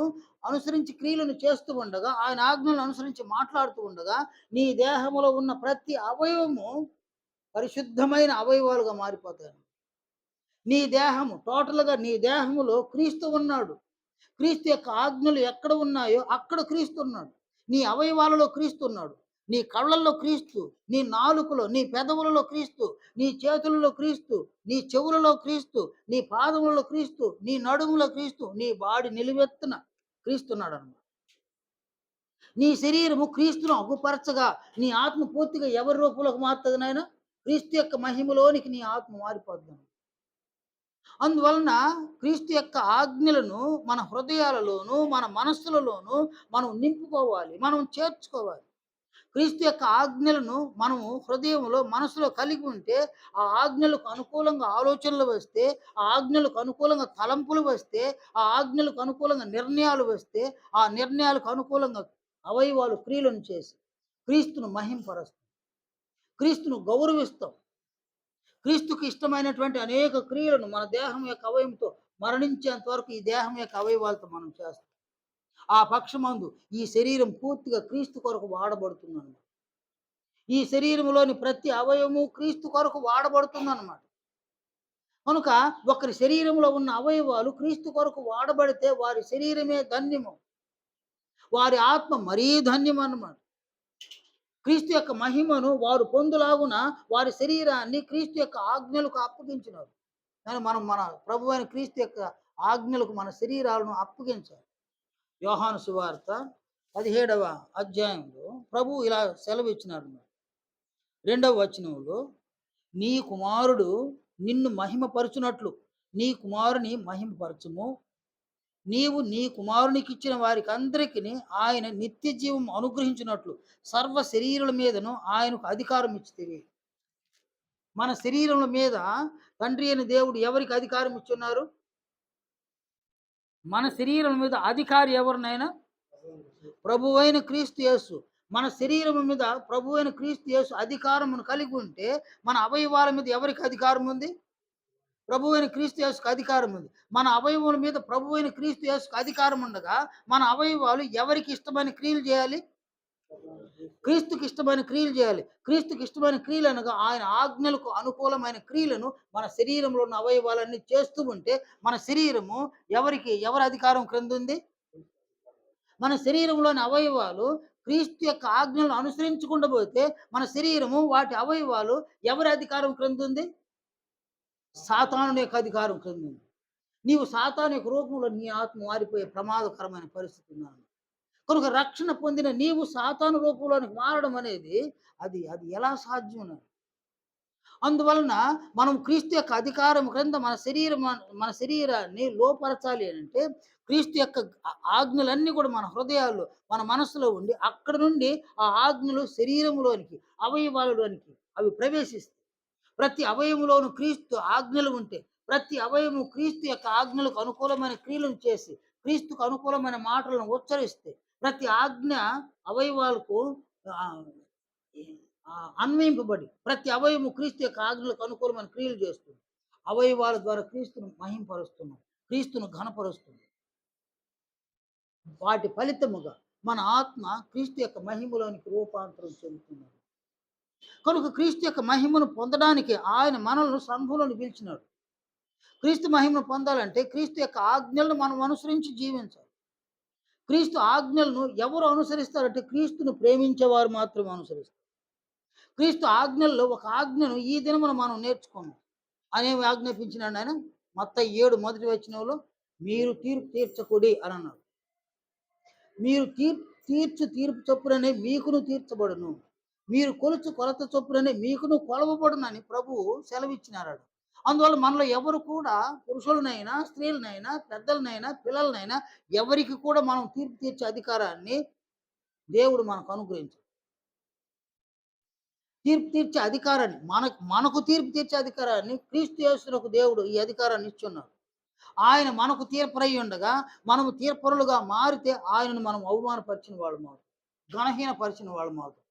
అనుసరించి క్రియలను చేస్తూ ఉండగా, ఆయన ఆజ్ఞలను అనుసరించి మాట్లాడుతూ ఉండగా, నీ దేహములో ఉన్న ప్రతి అవయవము పరిశుద్ధమైన అవయవాలుగా మారిపోతాయి. నీ దేహము టోటల్‌గా నీ దేహములో క్రీస్తు ఉన్నాడు. క్రీస్తు యొక్క ఆజ్ఞలు ఎక్కడ ఉన్నాయో అక్కడ క్రీస్తు ఉన్నాడు. నీ అవయవాలలో క్రీస్తు ఉన్నాడు. నీ కళ్ళల్లో క్రీస్తు, నీ నాలుకలో, నీ పెదవులలో క్రీస్తు, నీ చేతులలో క్రీస్తు, నీ చెవులలో క్రీస్తు, నీ పాదములలో క్రీస్తు, నీ నడుములో క్రీస్తు, నీ బాడీ నిలువెత్తున క్రీస్తున్నాడన్నమాట. నీ శరీరము క్రీస్తును అగుపరచగా, నీ ఆత్మ పూర్తిగా ఎవరి రూపంలోకి మారుతుంది నాయన? క్రీస్తు యొక్క మహిమలోనికి నీ ఆత్మ మారిపోతుంది. అందువలన క్రీస్తు యొక్క ఆజ్ఞలను మన హృదయాలలోను, మన మనస్సులలోను మనం నింపుకోవాలి. మనం చేర్చుకోవాలి. క్రీస్తు యొక్క ఆజ్ఞలను మనము హృదయంలో, మనసులో కలిగి ఉంటే, ఆ ఆజ్ఞలకు అనుకూలంగా ఆలోచనలు వస్తే, ఆ ఆజ్ఞలకు అనుకూలంగా తలంపులు వస్తే, ఆ ఆజ్ఞలకు అనుకూలంగా నిర్ణయాలు వస్తే, ఆ నిర్ణయాలకు అనుకూలంగా అవయవాలు క్రియలను చేసి, క్రీస్తును మహింపరుస్తాం. క్రీస్తును గౌరవిస్తాం. క్రీస్తుకు ఇష్టమైనటువంటి అనేక క్రియలను మన దేహం యొక్క అవయవంతో మరణించేంత వరకు ఈ దేహం యొక్క అవయవాలతో మనం చేస్తాం. ఆ పక్షమందు ఈ శరీరం పూర్తిగా క్రీస్తు కొరకు వాడబడుతుందన్నమాట. ఈ శరీరంలోని ప్రతి అవయవము క్రీస్తు కొరకు వాడబడుతుందన్నమాట. కనుక ఒకరి శరీరంలో ఉన్న అవయవాలు క్రీస్తు కొరకు వాడబడితే వారి శరీరమే ధన్యము. వారి ఆత్మ మరీ ధన్యమన్నమాట. క్రీస్తు యొక్క మహిమను వారు పొందులాగున వారి శరీరాన్ని క్రీస్తు యొక్క ఆజ్ఞలకు అప్పగించినారు. కానీ మనం మన ప్రభువైన క్రీస్తు యొక్క ఆజ్ఞలకు మన శరీరాలను అప్పగించాలి. యోహాను సువార్త 17వ అధ్యాయంలో ప్రభువు ఇలా సెలవిచ్చినాడు. 2వ వచనంలో, నీ కుమారుడు నిన్ను మహిమపరచునట్లు నీ కుమారుని మహిమపరచుము. నీవు నీ కుమారునికిచ్చిన వారికందరికిని ఆయన నిత్య జీవం అనుగ్రహించినట్లు సర్వ శరీరుల మీదను ఆయనకు అధికారం ఇచ్చితివి. మన శరీరముల మీద తండ్రి అయిన దేవుడు ఎవరికి అధికారం ఇచ్చున్నారు? మన శరీరం మీద అధికారి ఎవరినైనా ప్రభువైన క్రీస్తు యేసు. మన శరీరం మీద ప్రభువైన క్రీస్తు యేసు అధికారమును కలిగి ఉంటే మన అవయవాల మీద ఎవరికి అధికారం ఉంది? ప్రభువైన క్రీస్తు యేసుకు అధికారం ఉంది. మన అవయవముల మీద ప్రభువైన క్రీస్తు యేసుకు అధికారం ఉండగా మన అవయవాలు ఎవరికి ఇష్టమైన క్రియలు చేయాలి? క్రీస్తుకి ఇష్టమైన క్రియలు చేయాలి. క్రీస్తుకి ఇష్టమైన క్రియలు అనగా ఆయన ఆజ్ఞలకు అనుకూలమైన క్రియలను మన శరీరంలో ఉన్న అవయవాలన్నీ చేస్తూ ఉంటే మన శరీరము ఎవరి అధికారం క్రింద ఉంది? మన శరీరంలోని అవయవాలు క్రీస్తు యొక్క ఆజ్ఞలను అనుసరించకుండా పోతే మన శరీరము వాటి అవయవాలు ఎవరి అధికారం క్రింద ఉంది? సాతానుని యొక్క అధికారం క్రింద ఉంది. నీవు సాతాను యొక్క రూపంలో నీ ఆత్మ మారిపోయే ప్రమాదకరమైన పరిస్థితి ఉందన్నమాట. కనుక రక్షణ పొందిన నీవు సాతాను రూపంలోనికి మారడం అనేది అది అది ఎలా సాధ్యం? అందువలన మనం క్రీస్తు యొక్క అధికారం క్రింద మన శరీరాన్ని లోపరచాలి అనంటే క్రీస్తు యొక్క ఆజ్ఞలన్నీ కూడా మన హృదయాల్లో, మన మనస్సులో ఉండి అక్కడ నుండి ఆ ఆజ్ఞలు శరీరంలోనికి, అవయవాలలోనికి అవి ప్రవేశిస్తాయి. ప్రతి అవయములోను క్రీస్తు ఆజ్ఞలు ఉంటే, ప్రతి అవయము క్రీస్తు యొక్క ఆజ్ఞలకు అనుకూలమైన క్రియలను చేసి, క్రీస్తుకు అనుకూలమైన మాటలను ఉచ్చరిస్తే, ప్రతి ఆజ్ఞ అవయవాలకు ఆహ్, అన్వయింపబడి ప్రతి అవయము క్రీస్తు యొక్క ఆజ్ఞలకు అనుకూలమైన క్రియలు చేస్తుంది. అవయవాల ద్వారా క్రీస్తును మహింపరుస్తున్నాం. క్రీస్తును ఘనపరుస్తున్నాం. వాటి ఫలితముగా మన ఆత్మ క్రీస్తు యొక్క మహిమలోనికి రూపాంతరం చెందుతున్నది. కనుక క్రీస్తు యొక్క మహిమను పొందడానికి ఆయన మనల్ని సంఘంలోని పిలిచినాడు. క్రీస్తు మహిమను పొందాలంటే క్రీస్తు యొక్క ఆజ్ఞలను మనం అనుసరించి జీవించాలి. క్రీస్తు ఆజ్ఞలను ఎవరు అనుసరిస్తారంటే క్రీస్తును ప్రేమించేవారు మాత్రమే అనుసరిస్తారు. క్రీస్తు ఆజ్ఞల్లో ఒక ఆజ్ఞను ఈ దినమున మనం నేర్చుకున్నాం. అనేవి ఆజ్ఞాపించినాడు ఆయన. మత్తయి 7 మొదటి వచనంలో, మీరు తీర్పు తీర్చకుడి అని అన్నాడు. మీరు తీర్చు తీర్పు చొప్పుననే మీకును తీర్చబడును. మీరు కొలుచు కొలత చొప్పుననే మీకును కొలవబడునని ప్రభువు సెలవిచ్చినాడు. అందువల్ల మనలో ఎవరు కూడా పురుషులనైనా, స్త్రీలనైనా, పెద్దలనైనా, పిల్లలనైనా ఎవరికి కూడా మనం తీర్పు తీర్చే అధికారాన్ని దేవుడు మనకు అనుగ్రహించాడు. తీర్పు తీర్చే అధికారాన్ని మనకు తీర్పు తీర్చే అధికారాన్ని క్రీస్తు యేసునకు దేవుడు ఈ అధికారాన్ని ఇచ్చున్నాడు. ఆయన మనకు తీర్పరై ఉండగా మనము తీర్పరులుగా మారితే ఆయనను మనం అవమానపరిచిన వాళ్ళమవుతాం. ఘనహీనపరిచిన వాళ్ళమవుతాం.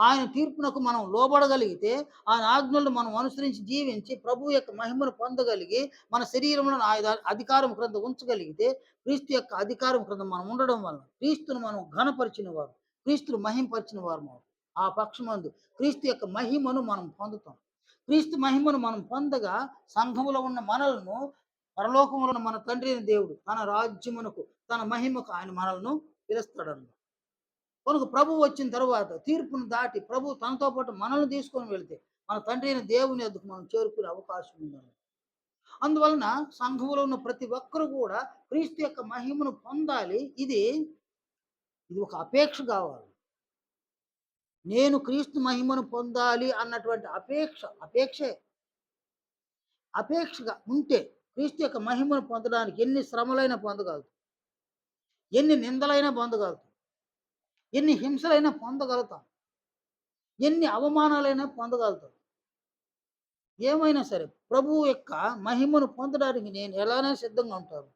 ఆయన తీర్పునకు మనం లోబడగలిగితే, ఆయన ఆజ్ఞలను మనం అనుసరించి జీవించి ప్రభువు యొక్క మహిమను పొందగలిగి మన శరీరంలో ఆయన అధికారం క్రింద ఉంచగలిగితే, క్రీస్తు యొక్క అధికారం క్రింద మనం ఉండడం వలన క్రీస్తును మనం ఘనపరిచిన వారు, క్రీస్తును మహింపరిచిన వారమవుతాం. ఆ పక్షమందు క్రీస్తు యొక్క మహిమను మనం పొందుతాం. క్రీస్తు మహిమను మనం పొందగా సంఘములో ఉన్న మనలను పరలోకములో ఉన్న మన తండ్రి అయిన దేవుడు తన రాజ్యమునకు, తన మహిమకు ఆయన మనలను పిలుస్తాడన్నమాట. కనుక ప్రభువు వచ్చిన తర్వాత తీర్పును దాటి ప్రభువు తనతో పాటు మనల్ని తీసుకొని వెళితే మన తండ్రి అయిన దేవుని యొద్దకు మనం చేరుకునే అవకాశం ఉందన్నమాట. అందువలన సంఘములో ఉన్న ప్రతి ఒక్కరు కూడా క్రీస్తు యొక్క మహిమను పొందాలి. ఇది ఒక అపేక్ష కావాలి. నేను క్రీస్తు మహిమను పొందాలి అన్నటువంటి అపేక్షే. అపేక్షగా ఉంటే క్రీస్తు యొక్క మహిమను పొందడానికి ఎన్ని శ్రమలైనా పొందగలుగుతాం. ఎన్ని నిందలైనా పొందగలుగుతాం. ఎన్ని హింసలైనా పొందగలుగుతాం. ఎన్ని అవమానాలైనా పొందగలుగుతాం. ఏమైనా సరే ప్రభువు యొక్క మహిమను పొందడానికి నేను ఎలానే సిద్ధంగా ఉంటాను.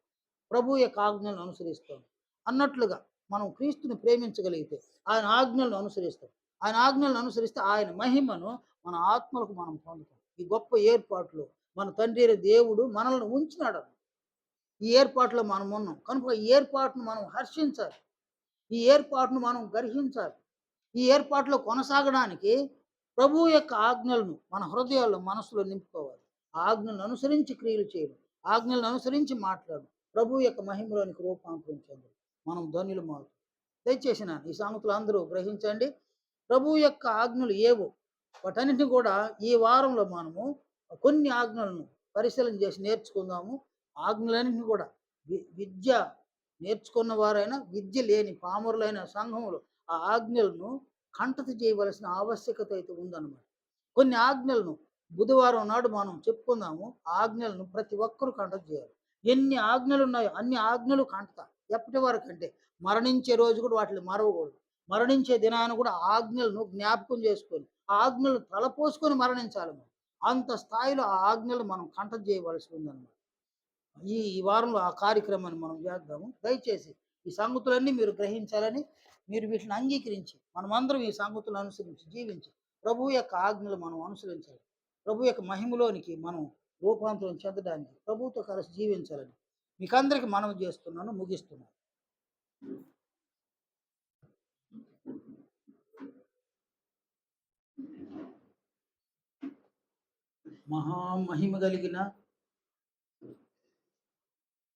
ప్రభువు యొక్క ఆజ్ఞలను అనుసరిస్తాను అన్నట్లుగా మనం క్రీస్తుని ప్రేమించగలిగితే ఆయన ఆజ్ఞలను అనుసరిస్తాం. ఆయన ఆజ్ఞలను అనుసరిస్తే ఆయన మహిమను మన ఆత్మలకు మనం పొందుతాం. ఈ గొప్ప ఏర్పాట్లు మన తండ్రి అయిన దేవుడు మనల్ని ఉంచినాడు. ఈ ఏర్పాటులో మనం ఉన్నాం. కనుక ఈ ఏర్పాటును మనం హర్షించాలి. ఈ ఏర్పాటును మనం గ్రహించాలి. ఈ ఏర్పాటులో కొనసాగడానికి ప్రభువు యొక్క ఆజ్ఞలను మన హృదయాల్లో, మనసులో నింపుకోవాలి. ఆ ఆజ్ఞలను అనుసరించి క్రియలు చేయడం. ఆజ్ఞలను అనుసరించి మాట్లాడడం. ప్రభువు యొక్క మహిమలోనికి రూపాంతరం చెందడం. మనం ధన్యులమవుతాం. దయచేసి ఈ సంగతులు అందరూ గ్రహించండి. ప్రభువు యొక్క ఆజ్ఞలు ఏవో వాటన్నిటిని కూడా ఈ వారంలో మనము కొన్ని ఆజ్ఞలను పరిశీలన చేసి నేర్చుకుందాము. ఆజ్ఞలన్నింటినీ కూడా విద్య నేర్చుకున్న వారైనా, విద్య లేని పామరులైన సంఘములు ఆ ఆజ్ఞలను కంఠత చేయవలసిన ఆవశ్యకత అయితే ఉందన్నమాట. కొన్ని ఆజ్ఞలను బుధవారం నాడు మనం చెప్పుకుందాము. ఆజ్ఞలను ప్రతి ఒక్కరూ కంఠత చేయాలి. ఎన్ని ఆజ్ఞలు ఉన్నాయో అన్ని ఆజ్ఞలు కంఠత. ఎప్పటి వరకు అంటే మరణించే రోజు కూడా వాటిని మరవకూడదు. మరణించే దినాన్ని కూడా ఆజ్ఞలను జ్ఞాపకం చేసుకొని ఆ ఆజ్ఞలను తలపోసుకొని మరణించాలి. అంత స్థాయిలో ఆ ఆజ్ఞలు మనం కంఠత చేయవలసి ఉందన్నమాట. ఈ వారంలో ఆ కార్యక్రమాన్ని మనం చేద్దాము. దయచేసి ఈ సంగతులన్నీ మీరు గ్రహించాలని, మీరు వీటిని అంగీకరించి మనమందరం ఈ సంగతులను అనుసరించి జీవించి ప్రభు యొక్క ఆజ్ఞలు మనం అనుసరించాలి. ప్రభు యొక్క మహిమలోనికి మనం రూపాంతరం చెందడానికి ప్రభుతో కలిసి జీవించాలని మీకందరికి మనవి చేస్తున్నాను, ముగిస్తున్నాను. మహామహిమ కలిగిన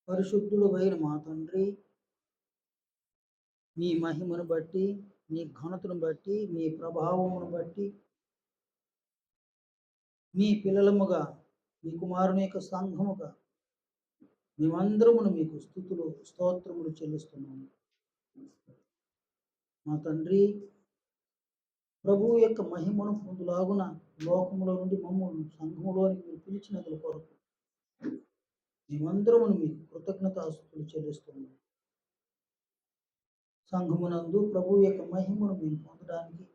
పరిశుద్ధుడు అయిన మా తండ్రి, మీ మహిమను బట్టి, మీ ఘనతను బట్టి, మీ ప్రభావమును బట్టి, మీ పిల్లలముగా, మీ కుమారుని యొక్క సంఘముగా మేమందరమును మీకు స్తుతులు, స్తోత్రములు చెల్లిస్తున్నాము. మా తండ్రి, ప్రభువు యొక్క మహిమను పొందులాగున లోకములో నుండి మమ్మల్ని సంఘములోనికి మీరు పిలిచినందుల కొరకు మేమందరమును మీకు కృతజ్ఞతాస్తుతులు చెల్లిస్తున్నాము. సంఘమునందు ప్రభువు యొక్క మహిమను మేము పొందడానికి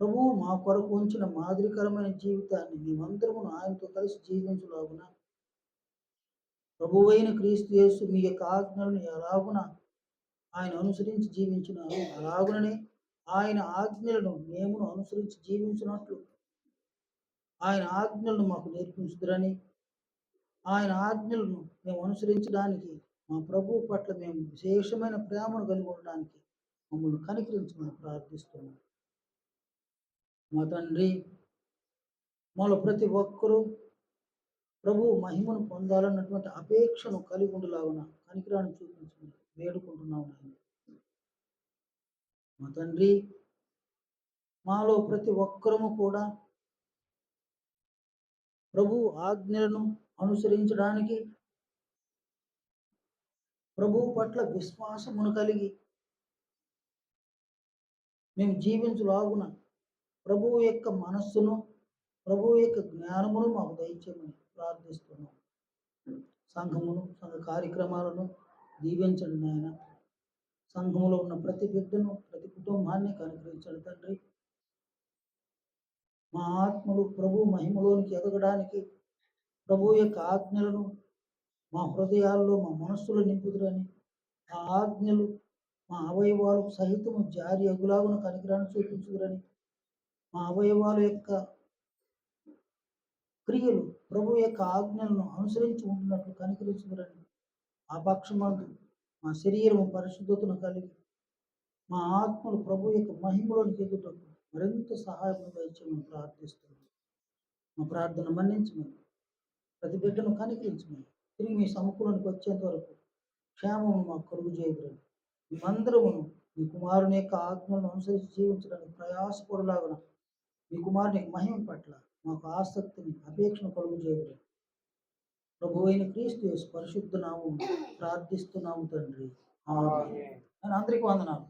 ప్రభువు మా కొరకు ఉంచిన మాదిరికరమైన జీవితాన్ని మేమందరమును ఆయనతో కలిసి జీవించలాగున ప్రభువైన క్రీస్తు యేసు మీ యొక్క ఆజ్ఞలను ఎలాగున ఆయన అనుసరించి జీవించినారు, అలాగుననే ఆయన ఆజ్ఞలను మేము అనుసరించి జీవించినట్లు ఆయన ఆజ్ఞలను మాకు నేర్పించుదురని, ఆయన ఆజ్ఞలను మేము అనుసరించడానికి మా ప్రభువు పట్ల మేము విశేషమైన ప్రేమను కలిగి ఉండడానికి మమ్మల్ని కనికరించమని ప్రార్థిస్తున్నాం. మా తండ్రి, మాలో ప్రతి ఒక్కరూ ప్రభువు మహిమను పొందాలన్నటువంటి అపేక్షను కలిగి ఉండలాగున కనికరాన్ని చూపించమని వేడుకుంటున్నాం. మా తండ్రి, మాలో ప్రతి ఒక్కరము కూడా ప్రభు ఆజ్ఞలను అనుసరించడానికి ప్రభువు పట్ల విశ్వాసమును కలిగి మేము జీవించలాగున ప్రభువు యొక్క మనస్సును, ప్రభువు యొక్క జ్ఞానమును మాకు దయచేయమని ప్రార్థిస్తున్నాం. సంఘమును, సంఘ కార్యక్రమాలను దీవించండి నాయన. సంఘములో ఉన్న ప్రతి బిడ్డను, ప్రతి కుటుంబాన్ని కనుకరించండి తండ్రి. మా ఆత్మలు ప్రభు మహిమలోనికి ఎదగడానికి ప్రభు యొక్క ఆజ్ఞలను మా హృదయాల్లో, మా మనస్సులో నింపుదురని, ఆ ఆజ్ఞలు మా అవయవాలకు సహితము జారి అగులాగున కనికరాన్ని చూపించుదురని, మా అవయవాల యొక్క క్రియలు ప్రభు యొక్క ఆజ్ఞలను అనుసరించి ఉంటున్నట్లు కనికరించుదురని, ఆ పక్షమందు మా శరీరము పరిశుద్ధతను కలిగి మా ఆత్మలు ప్రభు యొక్క మహిమలోనికి ఎదుటకు మరింత సహాయం దయచేయమని ప్రార్థిస్తున్నాం. మా ప్రార్థన మన్నించమని, ప్రతి బిడ్డను కనికరించమని, తిరిగి మీ సమకూలానికి వచ్చేంత వరకు క్షేమము మాకు కలుగు చేయదురని, మేమందరమును మీ కుమారుని యొక్క ఆజ్ఞలను అనుసరించి జీవించడానికి ప్రయాసపడలాగున మీ కుమారుని మహిమ పట్ల మాకు ఆసక్తిని, అపేక్షను కలుగు చేయదురని ప్రభు అయిన క్రీస్తు యేసు పరిశుద్ధ నామమున ప్రార్థిస్తున్నాము తండ్రి. ఆమేన్. అందరికీ వందనాలు.